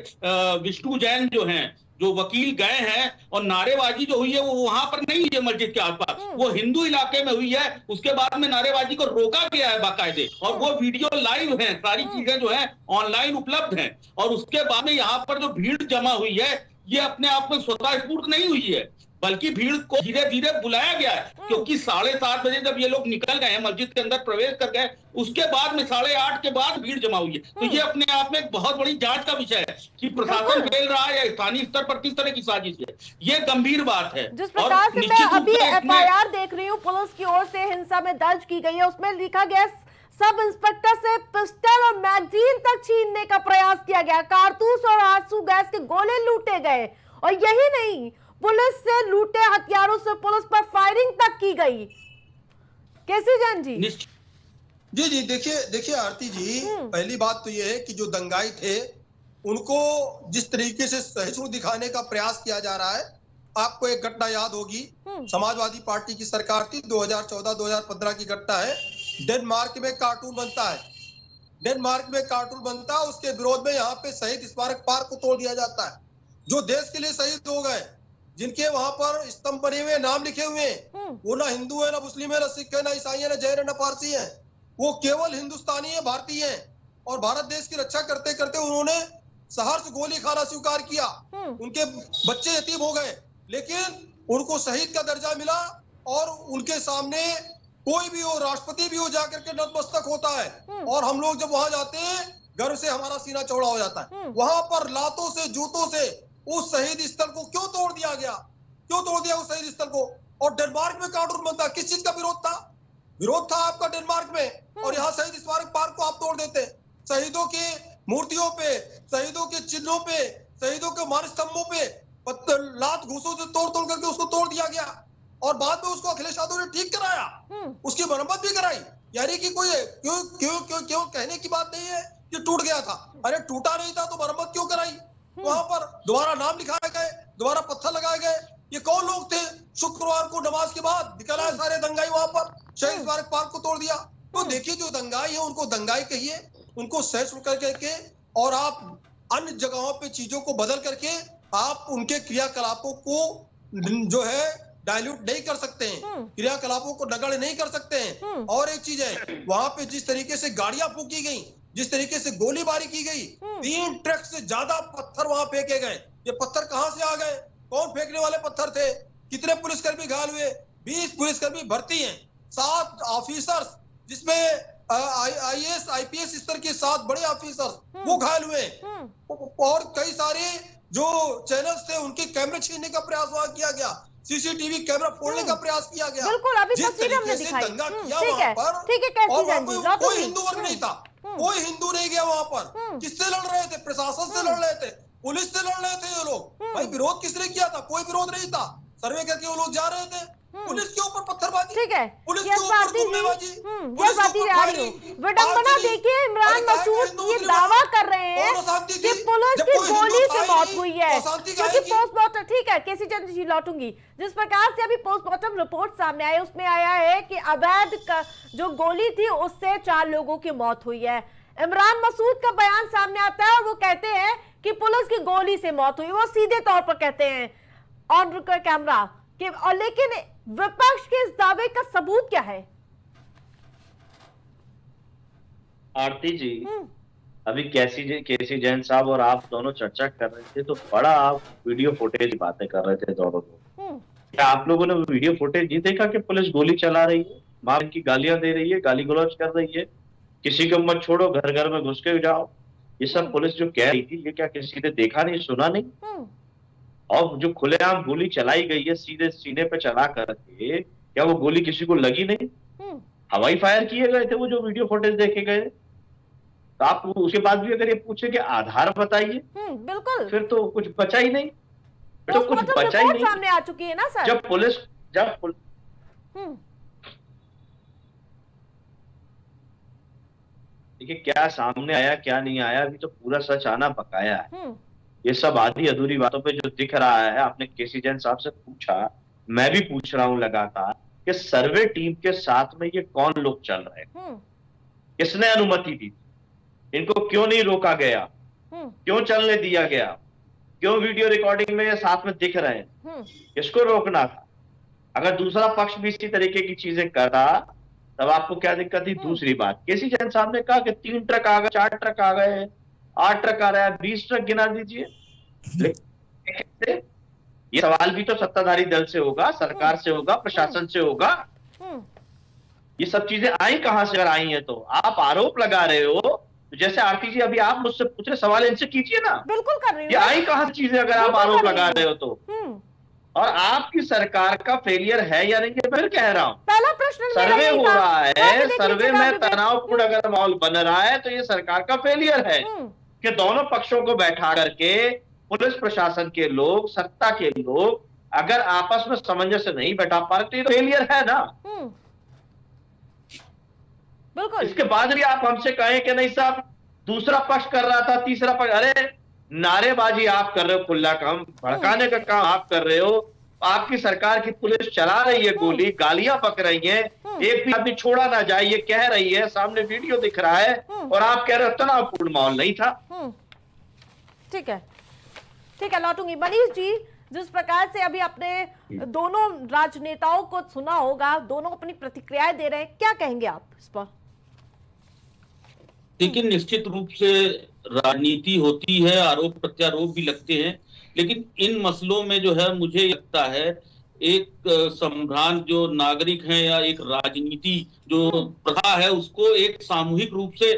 विष्णु जैन जो हैं, जो वकील गए हैं, और नारेबाजी जो हुई है वो वहां पर नहीं हुई है मस्जिद के आसपास, वो हिंदू इलाके में हुई है। उसके बाद में नारेबाजी को रोका गया है बाकायदे, और वो वीडियो लाइव है, सारी चीजें जो है ऑनलाइन उपलब्ध हैं। और उसके बाद में यहाँ पर जो भीड़ जमा हुई है ये अपने आप में स्वतः स्फूर्त नहीं हुई है, बल्कि भीड़ को धीरे धीरे बुलाया गया है। क्योंकि 7:30 बजे जब ये लोग निकल गए हैं, मस्जिद के अंदर प्रवेश कर गए, उसके बाद में 8:30 के बाद भीड़ जमा हुई है। तो ये अपने आप में एक बहुत बड़ी जांच का विषय है कि प्रशासन फेल रहा है या स्थानीय स्तर पर किस तरह की साजिश है। ये गंभीर बात है। जिस प्रकार से मैं अभी FIR देख रही हूँ पुलिस की ओर से हिंसा में दर्ज की गई है, उसमें लिखा गया सब इंस्पेक्टर से पिस्टल और मैगजीन तक छीनने का प्रयास किया गया, कारतूस और आंसू गैस के गोले लूटे गए, और यही नहीं, पुलिस से लूटे हथियारों से पुलिस पर फायरिंग तक की गई। कैसी जान जी? जी देखिए आरती जी, पहली बात तो यह है कि जो दंगाई थे उनको जिस तरीके से सहिष्णु दिखाने का प्रयास किया जा रहा है, आपको एक घटना याद होगी, समाजवादी पार्टी की सरकार थी, 2014-2015 की घटना है। डेनमार्क में कार्टून बनता है, उसके विरोध में यहाँ पे शहीद स्मारक पार्क को तोड़ दिया जाता है। जो देश के लिए शहीद हो गए, जिनके वहां पर स्तंभ बने हुए, नाम लिखे हुए, वो ना हिंदू है, ना मुस्लिम है, ना सिख है, ना ईसाई है, ना जैन है, ना पारसी है, वो केवल हिंदुस्तानी है, भारतीय है। और भारत देश की रक्षा करते करते उन्होंने सहर्ष गोली खाना स्वीकार किया, उनके बच्चे यतीम हो गए, लेकिन उनको शहीद का दर्जा मिला। और उनके सामने कोई भी हो, राष्ट्रपति भी हो, जाकर के नतमस्तक होता है। और हम लोग जब वहां जाते हैं, गर्व से हमारा सीना चौड़ा हो जाता है। वहां पर लातों से, जूतों से उस शहीद स्थल को क्यों तोड़ दिया गया? उस शहीद स्थल को? और डेनमार्क में कार्टून बनता, किस चीज का विरोध था आपका डेनमार्क में? और यहाँ शहीद स्मारक पार्क को आप तोड़ देते। शहीदों की मूर्तियों पे, शहीदों के चिन्हों पे, शहीदों के मान स्तंभों पे लात घूसों से तोड़ करके उसको तोड़ दिया गया। और बाद में उसको अखिलेश यादव ने ठीक कराया, उसकी मरम्मत भी कराई। यानी कि कोई क्यों कहने की बात नहीं है कि टूट गया था। अरे टूटा नहीं था तो मरम्मत क्यों कराई? वहां पर दोबारा नाम लिखाए गए, दोबारा पत्थर लगाए गए, ये कौन लोग थे? शुक्रवार को नमाज के बाद निकल आए सारे दंगाई वहां पर, शहीद पार्क को तोड़ दिया। तो देखिए जो दंगाई है उनको दंगाई कहिए, उनको सहिष्णु करके, और आप अन्य जगहों पे चीजों को बदल करके आप उनके क्रियाकलापों को जो है डायल्यूट नहीं कर सकते हैं, क्रियाकलापों को नगण्य नहीं कर सकते हैं। और एक चीज है, वहां पे जिस तरीके से गाड़ियां फूकी गई, जिस तरीके से गोलीबारी की गई, 3 ट्रक से ज्यादा पत्थर वहां फेंके गए। ये पत्थर कहां से आ गए? कौन फेंकने वाले पत्थर थे? कितने पुलिसकर्मी घायल हुए? 20 पुलिसकर्मी भर्ती हैं, 7 ऑफिसर्स जिसमें IAS IPS स्तर के 7 बड़े ऑफिसर्स वो घायल हुए, और कई सारे जो चैनल्स थे उनके कैमरे छीनने का प्रयास वहां किया गया, CCTV कैमरा फोड़ने का प्रयास किया गया। बिल्कुल, अभी तस्वीर हमने दिखाई। दंगा किया ठीक है, वहां पर, ठीक है, कैसी और वहां जाएंगी? पर कोई हिंदू वर्ग नहीं था, कोई हिंदू नहीं गया वहां पर। किससे लड़ रहे थे? प्रशासन से लड़ रहे थे, पुलिस से लड़ रहे थे ये लोग। भाई विरोध किसने किया था? कोई विरोध नहीं था। सर्वे करके वो लोग जा रहे थे, पुलिस के ऊपर पत्थरबाजी। ठीक है, पुलिस यस के ऊपर भारती गुंडेबाजी, जी, पुलिस यस के भारती ऊपर आ रही फायरिंग, हूँ। विडंबना आर्चरी। देखिए, इमरान अरे कहा मसूद हिंदू ये मुस्लिम दावा कर रहे हैं कौन अशांति कि थी? पुलिस जब की कोई हिंदू गोली से था ही मौत नहीं, हुई है, तो अशांति क्योंकि काहे की? पोस्टमार्टम, ठीक है, केसी चंद्र जी लौटूंगी। जिस प्रकार से अभी पोस्टमार्टम रिपोर्ट सामने आई, उसमें आया है कि अवैध जो गोली थी उससे 4 लोगों की मौत हुई है। इमरान मसूद का बयान सामने आता है और वो कहते हैं कि पुलिस की गोली से मौत हुई। वो सीधे तौर पर कहते हैं ऑन कैमरा कि, और लेकिन विपक्ष के इस दावे का सबूत क्या है? आरती जी, अभी केसी जैन साहब और आप दोनों चर्चा कर रहे थे, तो बड़ा आप वीडियो फुटेज की बातें कर रहे थे दोनों लोग। क्या आप लोगों ने वीडियो फुटेज नहीं देखा कि पुलिस गोली चला रही है, मां की गालियां दे रही है, गाली गलौज कर रही है, किसी को मत छोड़ो, घर घर में घुस के जाओ? ये सब पुलिस जो कह रही थी, ये क्या किसी ने देखा नहीं, सुना नहीं? और जो खुलेआम गोली चलाई गई है सीधे सीने पे चला करके, क्या वो गोली किसी को लगी नहीं? हवाई फायर किए गए थे वो जो वीडियो फुटेज देखे गए। तो आप उसके बाद भी अगर ये पूछे कि आधार बताइए, बिल्कुल, फिर तो कुछ बचा ही नहीं, फिर तो कुछ पोस्टमार्टम बचा ही रिपोर्ट नहीं। सामने आ चुकी है ना सर। जब पुलिस देखिए क्या सामने आया क्या नहीं आया, अभी तो पूरा सच आना बकाया है। ये सब आधी अधूरी बातों पे जो दिख रहा है, आपने केसी जैन साहब से पूछा, मैं भी पूछ रहा हूं लगातार कि सर्वे टीम के साथ में ये कौन लोग चल रहे हैं, किसने अनुमति दी, इनको क्यों नहीं रोका गया, क्यों चलने दिया गया, क्यों वीडियो रिकॉर्डिंग में ये साथ में दिख रहे हैं, किसको रोकना था? अगर दूसरा पक्ष भी इसी तरीके की चीजें करता तब आपको क्या दिक्कत थी? दूसरी बात, केसी जैन साहब ने कहा कि 3 ट्रक आ गए, 4 ट्रक आ गए, 8 ट्रक आ रहा है, 20 ट्रक गिना दीजिए। ये सवाल भी तो सत्ताधारी दल से होगा, सरकार से होगा, प्रशासन से होगा। ये सब चीजें आई कहां से? अगर आई हैं तो आप आरोप लगा रहे हो, तो जैसे आरती जी अभी आप मुझसे पूछ रहे, सवाल इनसे कीजिए ना। बिल्कुल कर रही हूँ। ये आई कहां से चीजें अगर आप आरोप लगा रहे हो तो? और आपकी सरकार का फेलियर है या नहीं, ये मैं फिर कह रहा हूं। पहला प्रश्न सर्वे हो रहा है, सर्वे में तनावपूर्ण अगर माहौल बन रहा है तो ये सरकार का फेलियर है कि दोनों पक्षों को बैठा करके पुलिस प्रशासन के लोग, सत्ता के लोग अगर आपस में सामंजस्य नहीं बैठा पा रहे तो ये फेलियर है ना। बिल्कुल। इसके बाद भी आप हमसे कहें कि नहीं साहब दूसरा पक्ष कर रहा था, तीसरा पक्ष, अरे नारेबाजी आप कर रहे हो, खुला काम भड़काने का काम आप कर रहे हो। आपकी सरकार की पुलिस चला रही है गोली, गालियां पक रही हैं, एक भी आदमी छोड़ा ना जाए ये कह रही है, सामने वीडियो दिख रहा है, और आप कह रहे हो तनावपूर्ण माहौल नहीं था। ठीक है, ठीक है, लौटूंगी। मनीष जी, जिस प्रकार से अभी आपने दोनों राजनेताओं को सुना होगा, दोनों अपनी प्रतिक्रियाएं दे रहे हैं, क्या कहेंगे आप इस पर? लेकिन निश्चित रूप से राजनीति होती है, आरोप प्रत्यारोप भी लगते हैं, लेकिन इन मसलों में जो है मुझे लगता है एक संविधान जो नागरिक हैं या एक राजनीति जो प्रथा है उसको एक सामूहिक रूप से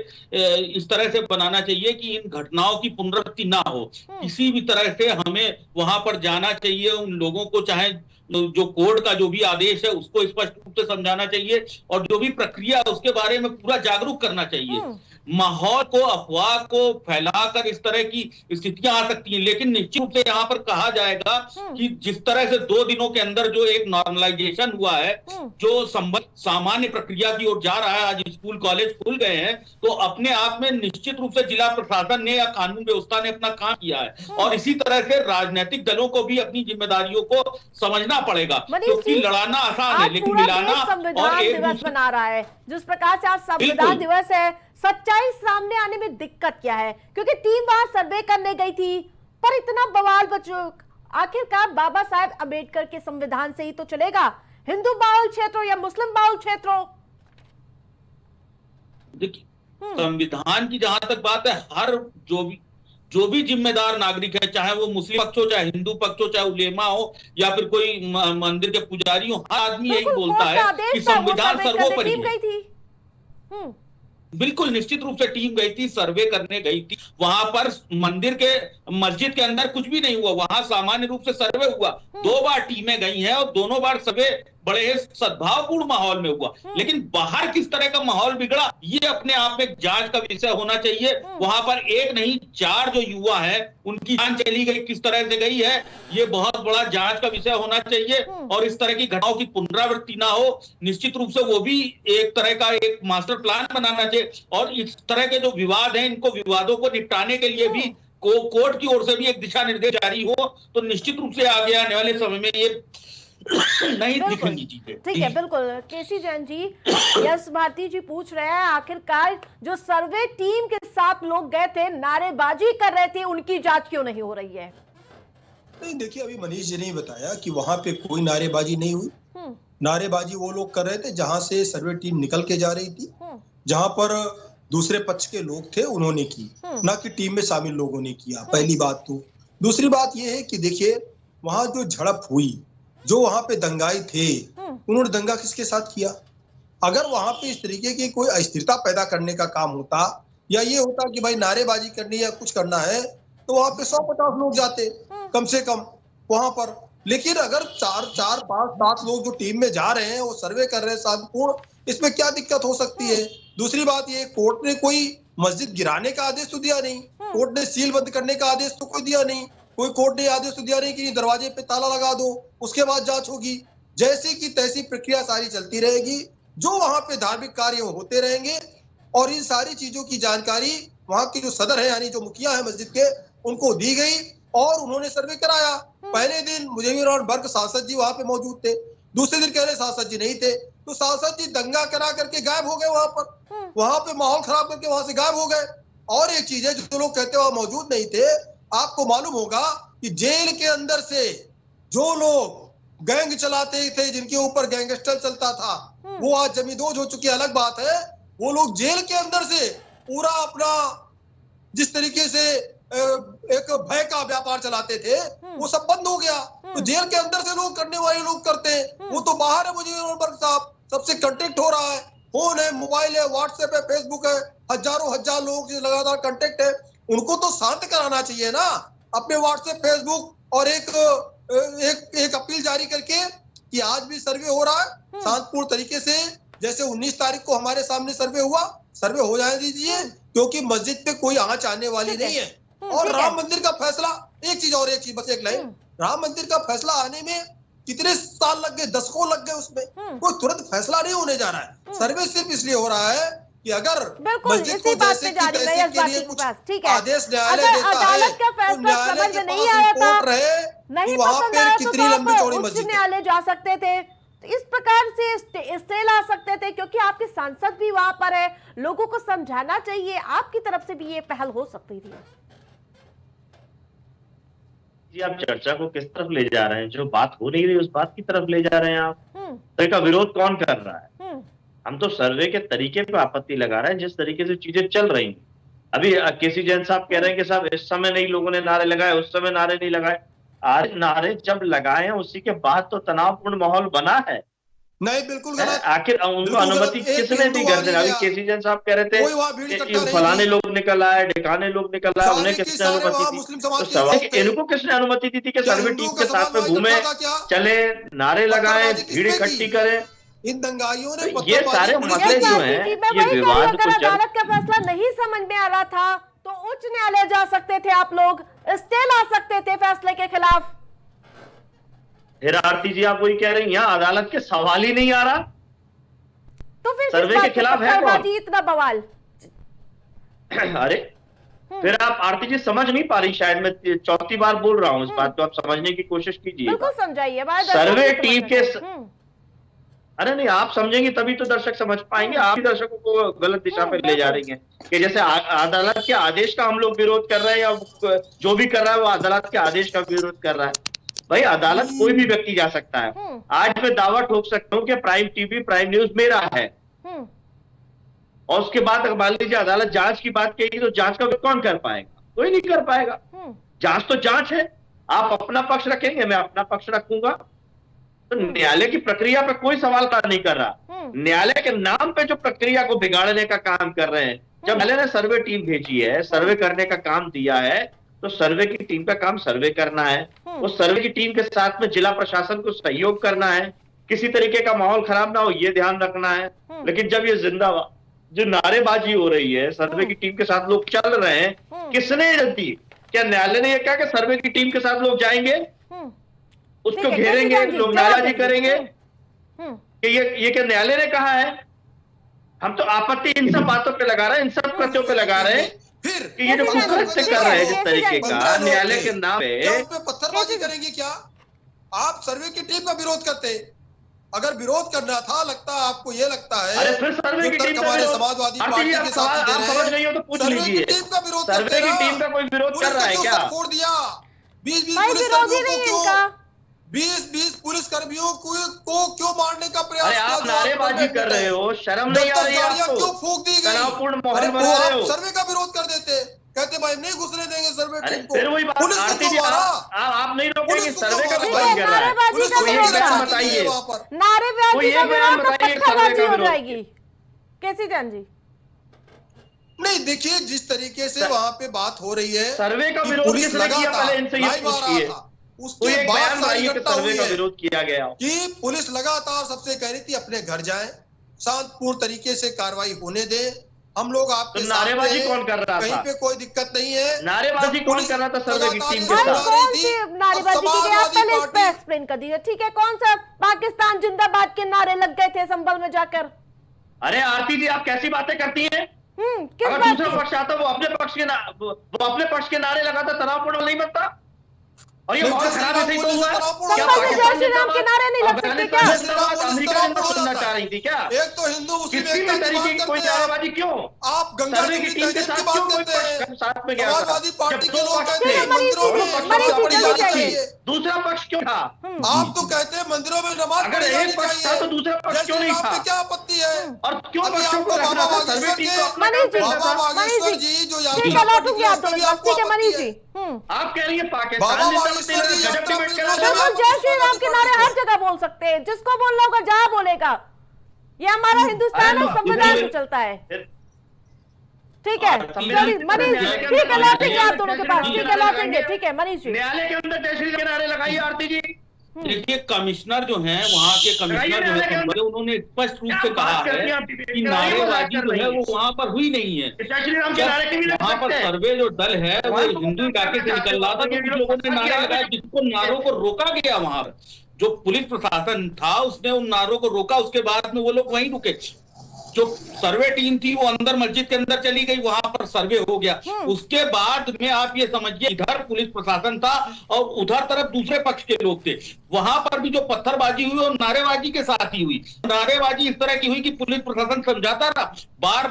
इस तरह से बनाना चाहिए कि इन घटनाओं की पुनरावृत्ति ना हो। किसी भी तरह से हमें वहां पर जाना चाहिए, उन लोगों को चाहे जो कोर्ट का जो भी आदेश है उसको स्पष्ट रूप से समझाना चाहिए, और जो भी प्रक्रिया है उसके बारे में पूरा जागरूक करना चाहिए। माहौल को, अफवाह को फैलाकर इस तरह की स्थितियां आ सकती हैं, लेकिन निश्चित रूप से यहाँ पर कहा जाएगा कि जिस तरह से 2 दिनों के अंदर जो एक नॉर्मलाइजेशन हुआ है, जो सामान्य प्रक्रिया की ओर जा रहा है। आज स्कूल कॉलेज खुल गए हैं, तो अपने आप में निश्चित रूप से जिला प्रशासन ने या कानून व्यवस्था ने अपना काम किया है। और इसी तरह से राजनीतिक दलों को भी अपनी जिम्मेदारियों को समझना पड़ेगा, क्योंकि लड़ाना आसान है लेकिन मिलाना और संविधान दिवस मना रहा है। जिस प्रकार से आज संविधान दिवस है, सच्चाई सामने आने में दिक्कत क्या है? क्योंकि टीम वहां सर्वे करने गई थी, पर इतना बवाल बच्चों, आखिरकार बाबा साहेब अम्बेडकर के संविधान से ही तो चलेगा, हिंदू बाहुल क्षेत्रों या मुस्लिम बाहुल क्षेत्रों? देखिए, संविधान की जहां तक बात है, हर जो भी जिम्मेदार नागरिक है, चाहे वो मुस्लिम पक्ष हो, चाहे हिंदू पक्ष हो, चाहे उलेमा हो या फिर कोई मंदिर के पुजारी हो, हर आदमी यही बोलता है कि संविधान सर्वोपरि है। बिल्कुल निश्चित रूप से टीम गई थी, सर्वे करने गई थी। वहां पर मस्जिद के अंदर कुछ भी नहीं हुआ, वहां सामान्य रूप से सर्वे हुआ। 2 बार टीमें गई हैं और दोनों बार सर्वे बड़े सद्भावपूर्ण माहौल में हुआ। लेकिन बाहर किस तरह का माहौल बिगड़ा, ये अपने आप में जांच का विषय होना चाहिए। वहां पर 1 नहीं 4 जो युवा है, उनकी जान चली गई, किस तरह से गई है, ये बहुत बड़ा जांच का विषय होना चाहिए। और इस तरह की घटनाओं की पुनरावृत्ति ना हो, निश्चित रूप से वो भी एक तरह का एक मास्टर प्लान बनाना चाहिए। और इस तरह के जो विवाद हैं, इनको विवादों को निपटाने के लिए भी कोर्ट की ओर से भी एक दिशा निर्देश जारी हो, तो निश्चित रूप से आगे आने वाले समय में ये नहीं दिखेंगी चीजें। ठीक है, बिल्कुल। केसी जैन जी, यश भारती जी पूछ रहे हैं, आखिरकार जो सर्वे टीम के साथ लोग गए थे, नारेबाजी कर रहे थे, उनकी जांच क्यों नहीं हो रही है? नहीं, देखिए, अभी मनीष जी ने बताया कि वहां पे कोई नारेबाजी नहीं हुई। नारेबाजी वो लोग कर रहे थे जहां से सर्वे टीम निकल के जा रही थी, जहां पर दूसरे पक्ष के लोग थे, उन्होंने की, ना कि टीम में शामिल लोगों ने किया। पहली बात तो। दूसरी बात यह है कि देखिए, वहां जो झड़प हुई, जो वहां पे दंगाई थे, उन्होंने दंगा किसके साथ किया? अगर वहां पे इस तरीके की कोई अस्थिरता पैदा करने का काम होता, या ये होता कि भाई नारेबाजी करनी या कुछ करना है, तो वहां पे 150 लोग जाते कम से कम वहां पर। लेकिन अगर 4, 5, 7 लोग जो टीम में जा रहे हैं, वो सर्वे कर रहे हैं शांतिपूर्ण, इसमें क्या दिक्कत हो सकती है? दूसरी बात ये, कोर्ट ने कोई मस्जिद गिराने का आदेश तो दिया नहीं, कोर्ट ने सील बंद करने का आदेश तो कोई दिया नहीं, कोई कोर्ट ने आदेश तो दिया नहीं कि दरवाजे पे ताला लगा दो, उसके बाद जांच होगी। जैसी की तैसी प्रक्रिया सारी चलती रहेगी, जो वहां पे धार्मिक कार्य होते रहेंगे, और इन सारी चीजों की जानकारी वहां के जो सदर है, यानी जो मुखिया है मस्जिद के, उनको दी गई और उन्होंने सर्वे कराया। पहले दिन मुजम्मिल और बर्क सांसद जी वहां पे मौजूद थे, दूसरे दिन कह रहे सांसद जी नहीं थे, तो सांसद जी दंगा करा करके गायब हो गए वहां पे माहौल खराब करके वहां से गायब हो गए। और एक चीज है, जो लोग कहते वहां मौजूद नहीं थे, आपको मालूम होगा कि जेल के अंदर से जो लोग गैंग चलाते थे, जिनके ऊपर गैंगस्टर चलता था, वो आज जमींदोज हो चुकी, अलग बात है। वो लोग जेल के अंदर से पूरा अपना जिस तरीके से एक भय का व्यापार चलाते थे, वो सब बंद हो गया। तो जेल के अंदर से लोग करने वाले लोग करते हैं, वो तो बाहर है। मुझे साहब सबसे कांटेक्ट हो रहा है, फोन है, मोबाइल है, व्हाट्सएप है, फेसबुक है, हजार लोग लगातार कांटेक्ट है। उनको तो शांत कराना चाहिए ना, अपने व्हाट्सएप, फेसबुक और एक अपील जारी करके कि आज भी सर्वे हो रहा है शांतिपूर्ण तरीके से, जैसे 19 तारीख को हमारे सामने सर्वे हुआ, सर्वे हो जाने दीजिए, क्योंकि मस्जिद पे कोई आंच आने वाली नहीं है। और राम मंदिर का फैसला, एक चीज बस एक लाइन, राम मंदिर का फैसला आने में कितने साल लग गए, दशकों लग गए, उसमें कोई तुरंत फैसला नहीं होने जा रहा है। सर्वे सिर्फ इसलिए हो रहा है कि अगर मस्जिद को जैसे कि तैसे के लिए कुछ आदेश न्यायालय देता है, तो न्यायालय के पास रिपोर्ट रहे कि वहां पे कितनी लंबी चौड़ी मस्जिद है। न्यायालय जा सकते थे, इस प्रकार से स्टे ला सकते थे, क्योंकि आपके सांसद भी वहां पर है, लोगों को समझाना चाहिए, आपकी तरफ से भी ये पहल हो सकती थी। जी, आप चर्चा को किस तरफ ले जा रहे हैं? जो बात हो नहीं रही उस बात की तरफ ले जा रहे हैं आप। तो इसका विरोध कौन कर रहा है? हम तो सर्वे के तरीके पे आपत्ति लगा रहे हैं, जिस तरीके से चीजें चल रही हैं। अभी केसी जैन साहब कह रहे हैं कि साहब इस समय नहीं लोगों ने नारे लगाए, उस समय नारे नहीं लगाए। आज नारे जब लगाए हैं, उसी के बाद तो तनावपूर्ण माहौल बना है। नहीं, बिल्कुल गलत। आखिर उनको अनुमति किसने दी घर से? अभी केसी जैन साहब कह रहे थे फलाने लोग निकल आए, ढिकाने लोग निकल आए, उन्हें किसने अनुमति दी? तो सवाल इनको किसने अनुमति दी थी कि सर्वे टीम के साथ में घूमे, चले, नारे लगाए, भीड़ इकट्ठी करें? इन दंगाइयों ने ये सारे मसले जो हैं, ये विवाद अगर अदालत का फैसला नहीं समझ में आ रहा था, तो उच्च न्यायालय जा सकते थे, आप लोग स्टे ला सकते थे फैसले के खिलाफ। फिर आरती जी आप वही कह रही हैं, यहाँ अदालत के सवाल ही नहीं आ रहा, तो फिर सर्वे के खिलाफ है कौन? इतना बवाल। अरे फिर आप आरती जी समझ नहीं पा रही, शायद मैं चौथी बार बोल रहा हूँ इस बात को, आप समझने की कोशिश कीजिए। बिल्कुल समझाइए। सर्वे टीम के अरे नहीं, आप समझेंगे तभी तो दर्शक समझ पाएंगे। आप ही दर्शकों को गलत दिशा पे ले जा रही हैं कि जैसे अदालत के आदेश का हम लोग विरोध कर रहे हैं, या जो भी कर रहा है वो अदालत के आदेश का विरोध कर रहा है। भाई अदालत कोई भी व्यक्ति जा सकता है। आज मैं दावा ठोक सकता हूँ कि प्राइम टीवी, प्राइम न्यूज मेरा है, और उसके बाद मान लीजिए अदालत जांच की बात कहेगी तो जांच का कौन कर पाएगा? कोई नहीं कर पाएगा। जांच तो जांच है, आप अपना पक्ष रखेंगे, मैं अपना पक्ष रखूंगा। तो न्यायालय की प्रक्रिया पे कोई सवाल खड़ा नहीं कर रहा। न्यायालय के नाम पे जो प्रक्रिया को बिगाड़ने का काम कर रहे हैं। जब न्यायालय ने सर्वे टीम भेजी है, सर्वे करने का काम दिया है, तो सर्वे की टीम का काम सर्वे करना है। उस सर्वे की टीम के साथ में जिला प्रशासन को सहयोग करना है, किसी तरीके का माहौल खराब ना हो ये ध्यान रखना है। लेकिन जब ये जिंदाबाद जो नारेबाजी हो रही है, सर्वे की टीम के साथ लोग चल रहे हैं, किसने दी? क्या न्यायालय ने ये कहा कि सर्वे की टीम के साथ लोग जाएंगे, उसको घेरेंगे, लोग नाराजी करेंगे? कि ये क्या न्यायालय ने कहा है? हम तो आपत्ति इन सब बातों पे लगा रहे हैं, इन सब कृत्यों पे लगा रहे हैं कि ये जो कुकृत्य कर रहे हैं जिस तरीके का न्यायालय के नाम पे। पत्थरबाजी करेंगे क्या? आप सर्वे की टीम का विरोध करते, अगर विरोध करना था, लगता आपको ये लगता है, अरे फिर सर्वे की टीम हमारे समाजवादी पार्टी के साथ आप समझ नहीं हो तो पूछ लीजिए, टीम का विरोध सर्वे की टीम का कोई विरोध कर रहा है क्या? छोड़ दिया 20 पुलिस कर्मियों को क्यों मारने का प्रयास? अरे आप नारेबाजी कर रहे हो, शर्म नहीं आ रही आपको? क्यों फूंक दी गई? तनावपूर्ण माहौल बना रहे हो। सर्वे का विरोध कर देते, कहते भाई नहीं घुसने देंगे सर्वे टीम को। फिर वही बात आरती जी, आप नहीं रोकेंगे, सर्वे का विरोध विरोध कर रहा है। कोई एक बयान बताइए, कोई एक बयान बताइए सर्वे का विरोध। कैसी जान जी? नहीं देखिए, जिस तरीके से वहाँ पे बात हो रही है, सर्वे का विरोध किसने किया? पहले इनसे ये पूछिए, उसके बाद सर्वे का विरोध किया गया कि पुलिस लगातार सबसे कह रही थी अपने घर जाएं, शांतिपूर्ण तरीके से कार्रवाई होने दे, हम लोग आपके तो नारेबाजी कौन कर रहा था? कहीं पे कोई दिक्कत नहीं है। नारेबाजी कौन कर रहा था सर्वे की टीम के साथ? कौन सी नारेबाजी की गई? आप पहले इस पे एक्सप्लेन कर दीजिए, ठीक है? कौन सा पाकिस्तान जिंदाबाद के नारे लग गए थे संभल में जाकर? अरे आरती जी, आप कैसी बातें करती हैं? किस अगर बात दूसरा पक्ष आता वो अपने पक्ष के नारे लगाता, तनावपूर्ण नहीं बनता? और ये बहुत खराब ऐसे ही तो हुआ है। क्या जय श्री राम के नारे नहीं लग सकते क्या? अमेरिका सुनना चाह रही थी क्या? एक तो हिंदू किसी भी तरीके की कोई नारेबाजी क्यों? आप गंगा सर्वे की टीम के साथ क्यों कोई पक्ष साथ में गया था? समाजवादी पार्टी जब के दो लोग पक्ष कहते थे, हैं मंदिरों में दूसरा पक्ष क्यों था? आप तो कहते हैं मंदिरों में नमाज अगर एक पक्ष था तो दूसरा पक्ष क्यों नहीं था? क्या आपत्ति है? और क्यों पक्षों को रखना था? सर्वे टीम को अपना काम करना था। ठीक है, लौटूंगी आप दोनों पास, ठीक है मनीष जी? आप कह रही है पाकिस्तान गजब डिबेट करा। बिल्कुल, जय श्री राम के नारे हर जगह बोल सकते हैं, जिसको बोलना होगा जहां बोलेगा। ये हमारा हिंदुस्तान है, संविधान से चलता है, ठीक है? मनीष जी, ठीक है, लौटेंगे आप दोनों के पास, ठीक है, लौटेंगे, ठीक है मनीष जी? न्यायालय के अंदर जय श्री राम के नारे लगाइए आरती जी। देखिए, कमिश्नर जो हैं, वहाँ के कमिश्नर जो है, उन्होंने स्पष्ट रूप से कहा है कि नारेबाजी जो है वो वहाँ पर हुई नहीं है। वहाँ पर सर्वे जो दल है वो हिंदू इलाके से निकल रहा था, तो कुछ लोगों ने नारे लगाए, जिसको नारों को रोका गया। वहाँ पर जो पुलिस प्रशासन था उसने उन नारों को रोका, उसके बाद में वो लोग वहीं रुके। जो सर्वे टीम थी वो अंदर मस्जिद के अंदर चली गई, वहां पर सर्वे हो गया। उसके बाद में आप ये समझिए, इधर पुलिस प्रशासन था और उधर तरफ दूसरे पक्ष के लोग थे। वहां पर भी जो पत्थरबाजी हुई और नारेबाजी के साथ ही हुई। नारेबाजी इस तरह की हुई कि पुलिस प्रशासन समझाता रहा, बार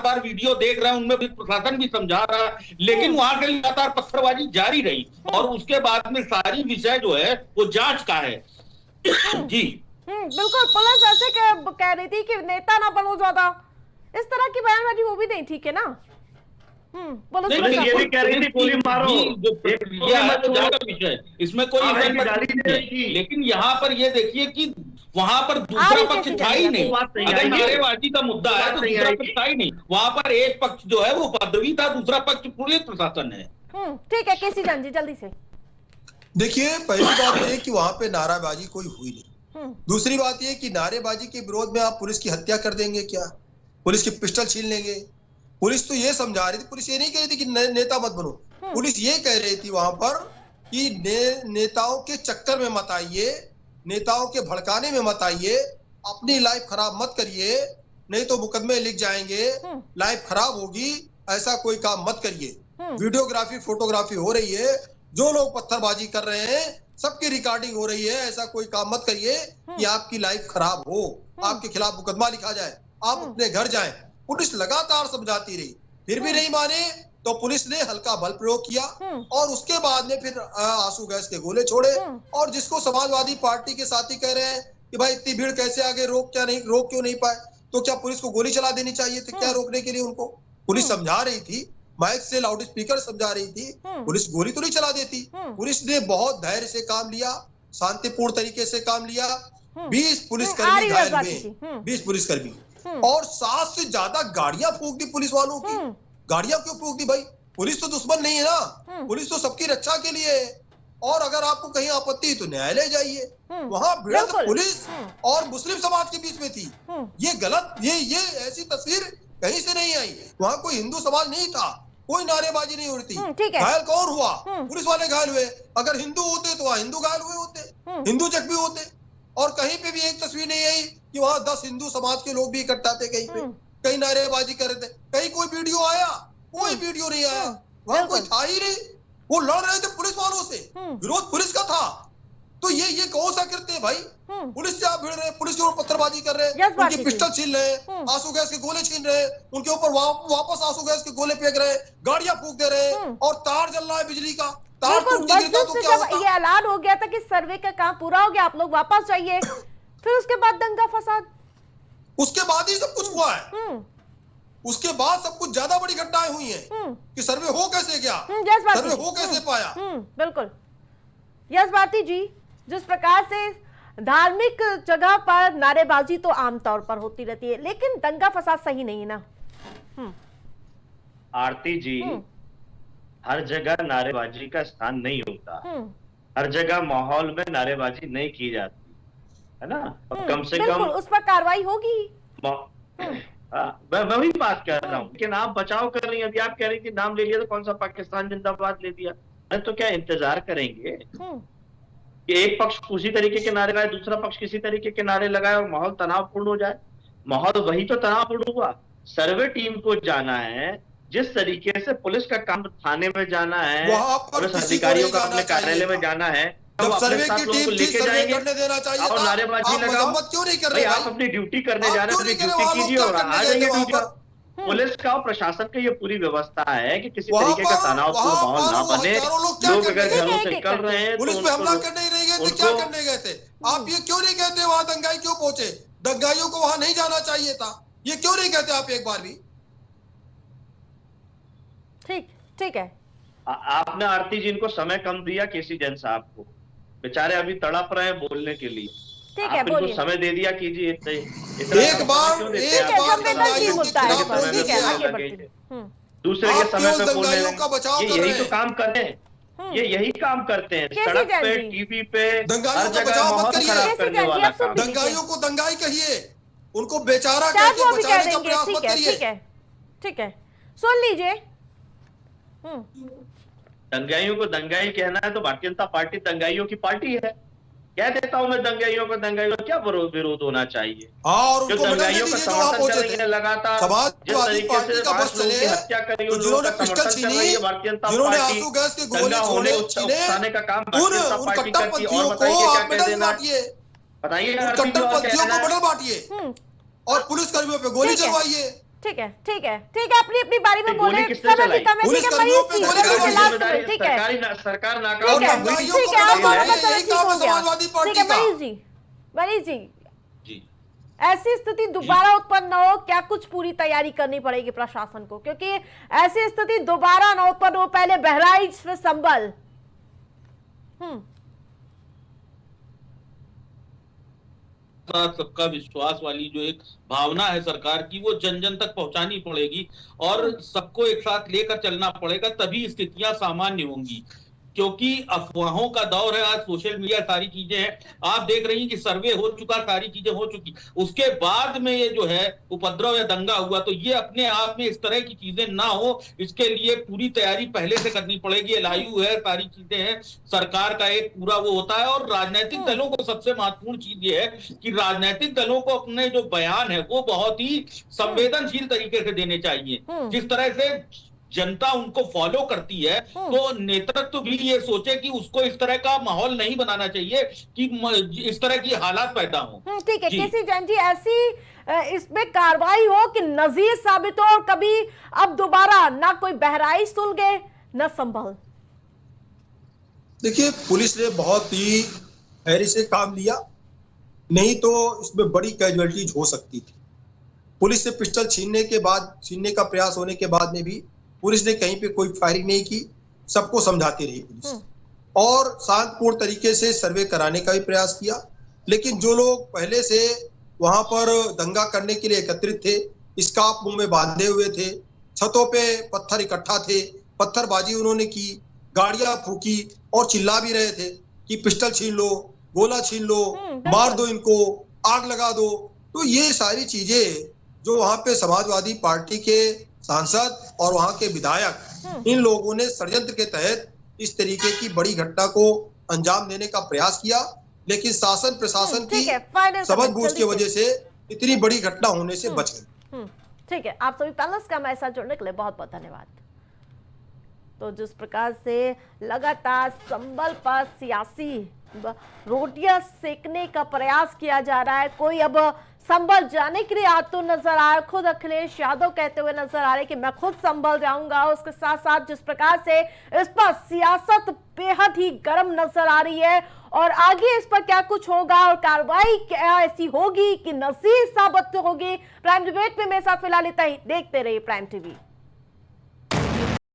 बार वीडियो देख रहे हैं, उनमें पुलिस प्रशासन भी समझा रहा है, लेकिन वहां से लगातार पत्थरबाजी जारी रही। और उसके बाद में सारी विषय जो है वो जांच का है। जी बिल्कुल, पुलिस ऐसे कह रही थी कि नेता ना बनो ज्यादा, इस तरह की बयानबाजी हो भी नहीं, ठीक है ना? पुलिस ये भी कह रही थी गोली मारो, विषय इसमें कोई नहीं। लेकिन यहाँ पर ये देखिए कि वहां पर दूसरा पक्ष था ही नहीं। अगर नारेबाजी का मुद्दा है तो दूसरा पक्ष था ही नहीं। वहां पर एक पक्ष जो है वो पदवी था, दूसरा पक्ष पुलिस प्रशासन है। ठीक है, केसी जान जी जल्दी से। देखिए, पहली बात ये कि वहां पे नाराबाजी कोई हुई नहीं। दूसरी बात ये कि नारेबाजी के विरोध में आप पुलिस की हत्या कर देंगे क्या? पुलिस की पिस्टल छीन लेंगे? पुलिस तो ये समझा रही थी, पुलिस ये नहीं कह रही थी कि नेता मत बनो। पुलिस ये कह रही थी वहां पर कि नेताओं के चक्कर में मत आइए, नेताओं के भड़काने में मत आइए, अपनी लाइफ खराब मत करिए, नहीं तो मुकदमे लिख जाएंगे, लाइफ खराब होगी, ऐसा कोई काम मत करिए। वीडियोग्राफी फोटोग्राफी हो रही है, जो लोग पत्थरबाजी कर रहे हैं सबकी रिकॉर्डिंग हो रही है, ऐसा कोई काम मत करिए कि आपकी लाइफ खराब हो, आपके खिलाफ मुकदमा लिखा जाए, आप अपने घर जाएं। पुलिस लगातार समझाती रही, फिर भी नहीं माने तो पुलिस ने हल्का बल प्रयोग किया और उसके बाद में फिर आंसू गैस के गोले छोड़े। और जिसको समाजवादी पार्टी के साथी कह रहे हैं कि भाई इतनी भीड़ कैसे आगे रोक क्यों नहीं पाए, तो क्या पुलिस को गोली चला देनी चाहिए थी क्या रोकने के लिए उनको? पुलिस समझा रही थी, माइक से लाउड स्पीकर समझा रही थी, पुलिस गोली तो नहीं चला देती। पुलिस ने बहुत धैर्य से काम लिया, शांतिपूर्ण तरीके से काम लिया। 20 पुलिसकर्मी घायल हुए, 20 पुलिसकर्मी, और 7 से ज्यादा गाड़ियां फूंक दी पुलिस वालों की। गाड़ियां क्यों फूंक दी भाई? पुलिस तो दुश्मन नहीं है ना, पुलिस तो सबकी रक्षा के लिए है। और अगर आपको कहीं आपत्ति है तो न्यायालय जाइए। वहां भिड़ंत पुलिस और मुस्लिम समाज के बीच में थी। ये गलत, ये ऐसी तस्वीर कहीं से नहीं आई। वहां कोई हिंदू समाज नहीं था, कोई नारेबाजी नहीं हो रही थी। घायल कौन हुआ? पुलिस वाले घायल हुए। अगर हिंदू होते तो वहां हिंदू घायल हुए होते, हिंदू जख्मी होते। और कहीं पे भी एक तस्वीर नहीं आई कि वहां 10 हिंदू समाज के लोग भी इकट्ठा थे कहीं पे, कहीं नारेबाजी कर रहे थे। कहीं कोई वीडियो आया? कोई वीडियो नहीं आया। वहां कोई था ही नहीं। वो लड़ रहे थे पुलिस वालों से, विरोध पुलिस का था। तो ये कौन सा करते हैं भाई? पुलिस से आप भिड़ रहे हैं, पुलिस के ऊपर पत्थरबाजी कर रहे हैं, उनकी पिस्टल छीन रहे हैं, आंसू गैस के गोले छीन रहे हैं, उनके ऊपर वापस आंसू गैस के गोले फेंक रहे हैं, गाड़ियां फूंक दे रहे हैं, और तार जल रहा है बिजली का। तार टूट के गिरता तो क्या होता? ये ऐलान हो गया था कि सर्वे का काम पूरा हो गया, आप लोग वापस जाइए, फिर उसके बाद दंगा फसाद, उसके बाद ही सब कुछ हुआ है। उसके बाद सब कुछ ज्यादा बड़ी घटनाएं हुई हैं कि सर्वे हो कैसे गया, सर्वे हो कैसे पाया। बिल्कुल यस भारती जी, जिस प्रकार से धार्मिक जगह पर नारेबाजी तो आमतौर पर होती रहती है, लेकिन दंगा फसाद सही नहीं है ना। आरती जी, हर जगह नारेबाजी का स्थान नहीं होता, हर जगह माहौल में नारेबाजी नहीं की जाती है ना। अब कम से कम उस पर कार्रवाई होगी। मैं वही बात कर रहा हूँ, लेकिन आप बचाव कर रही हैं। अभी आप कह रही थी नाम ले लिया तो कौन सा पाकिस्तान जिंदाबाद ले दिया। अरे तो क्या इंतजार करेंगे कि एक पक्ष उसी तरीके के नारे लगाए, दूसरा पक्ष किसी तरीके के नारे लगाए और माहौल तनावपूर्ण हो जाए? माहौल वही तो तनावपूर्ण हुआ। सर्वे टीम को जाना है, जिस तरीके से पुलिस का काम थाने में जाना है, पुलिस अधिकारियों का अपने कार्यालय में जाना है, जब सर्वे की टीम लेके जाएंगे और नारेबाजी लगाओ। क्यों नहीं कर रहे? आप अपनी ड्यूटी करने जा रहे हैं, अपनी ड्यूटी कीजिए और आ जाइए ड्यूटी पर। पुलिस का और प्रशासन का ये पूरी व्यवस्था है कि किसी तरीके का तनावपूर्ण माहौल ना बने। लोग अगर घरों से निकल रहे हैं पुलिस पे हमला करने ही नहीं गए थे, क्या करने गए थे? आप ये क्यों नहीं कहते वहां दंगाई क्यों पहुंचे? दंगाइयों को वहां नहीं जाना चाहिए था, ये क्यों नहीं कहते आप एक बार भी? ठीक है। आपने आरती जी इनको समय कम दिया, केसी जैन साहब को, बेचारे अभी तड़प रहे हैं बोलने के लिए। ठीक है, इनको समय दे दिया कीजिए। एक बार दूसरे के समय पे बोलने का बचाव, यही तो काम करते हैं, ये यही काम करते हैं। सड़क पे, टीवी पे, हर जगह माहौल खराब करने वाला काम। दंगाइयों को दंगाई कहिए, उनको बेचारा कहकर बचाने का प्रयास मत करिए। ठीक है, सुन लीजिए। दंगाइयों को दंगाई कहना है तो भारतीय जनता पार्टी दंगाइयों की पार्टी है। कह देता हूं मैं दंगाइयों को, दंगाइयों का क्या विरोध होना चाहिए? और जो दंगाइयों का समर्थन कर रही है लगातार, जिस तरीके से 5 लोगों की हत्या करी, उन्होंने समर्थन कर रही है भारतीय जनता पार्टी। दंगा होने उकसाने का काम भारतीय जनता पार्टी करती है। और बताइए क्या कह देना, बताइए कट्टरपंथियों को मेडल बांटिए और पुलिस कर्मियों पे गोली चलवाइए। ठीक है, अपनी बारी में बोले। किसने चलाई? सरकार नाकाम। मनीष जी, ऐसी स्थिति दोबारा उत्पन्न न हो, क्या कुछ पूरी तैयारी करनी पड़ेगी प्रशासन को? क्योंकि ऐसी स्थिति दोबारा न उत्पन्न हो, पहले बहराइच फिर संभल। सबका विश्वास वाली जो एक भावना है सरकार की, वो जन जन तक पहुंचानी पड़ेगी और सबको एक साथ लेकर चलना पड़ेगा, तभी स्थितियां सामान्य होंगी। क्योंकि अफवाहों का दौर है, आज सोशल मीडिया सारी चीजें हैं, आप देख रही हैं कि सर्वे हो चुका, सारी चीजें हो चुकी, उसके बाद में ये जो है उपद्रव या दंगा हुआ, तो ये अपने आप में इस तरह की चीजें ना हो, इसके लिए पूरी तैयारी पहले से करनी पड़ेगी। LIU है, सारी चीजें हैं, सरकार का एक पूरा वो होता है। और राजनीतिक दलों को सबसे महत्वपूर्ण चीज ये है कि राजनीतिक दलों को अपने जो बयान है वो बहुत ही संवेदनशील तरीके से देने चाहिए। जिस तरह से जनता उनको फॉलो करती है, तो नेतृत्व भी ये सोचे कि उसको इस तरह का माहौल नहीं बनाना चाहिए कि इस तरह की हालात पैदा हो। ठीक है केसी जैन जी, ऐसी इसमें कार्रवाई हो कि नजीर साबित हो और कभी अब दोबारा ना कोई बहराइच सुलगे न संभल। देखिए, पुलिस ने बहुत ही धैर्य से काम लिया, नहीं तो इसमें बड़ी कैजुअलिटीज हो सकती थी। पुलिस से पिस्टल छीनने का प्रयास होने के बाद में भी पुलिस ने कहीं पे कोई फायरिंग नहीं की, सबको समझाती रही पुलिस और शांतिपूर्ण तरीके से सर्वे कराने का भी प्रयास किया। लेकिन जो लोग पहले से वहां पर दंगा करने के लिए एकत्रित थे, स्कार्फ मुंह में बांधे हुए थे, छतों पे पत्थर इकट्ठा थे, पत्थरबाजी उन्होंने की, गाड़ियां फूकी और चिल्ला भी रहे थे कि पिस्टल छीन लो, गोला छीन लो, मार दो इनको, आग लगा दो। तो ये सारी चीजें जो वहां पे समाजवादी पार्टी के सांसद और वहां के विधायक, इन लोगों ने षड्यंत्र के तहत इस तरीके की बड़ी घटना को अंजाम देने का प्रयास किया, लेकिन शासन प्रशासन की समझबूझ की वजह से इतनी बड़ी घटना होने से बच गई। ठीक है, आप सभी पैनलिस्ट का हमारे साथ जुड़ने के लिए बहुत बहुत धन्यवाद। तो जिस प्रकार से लगातार संभल पर सियासी रोटियां सेकने का प्रयास किया जा रहा है, कोई अब संभल जाने के लिए आतुर नजर आया। खुद अखिलेश यादव कहते हुए नजर आ रहे कि मैं खुद संभल जाऊंगा। उसके साथ साथ जिस प्रकार से इस पर सियासत बेहद ही गर्म नजर आ रही है और आगे इस पर क्या कुछ होगा और कार्रवाई क्या ऐसी होगी कि नजीर साबित होगी। प्राइम डिबेट में मेरे साथ फिलहाल इतना ही। देखते रहिए प्राइम टीवी।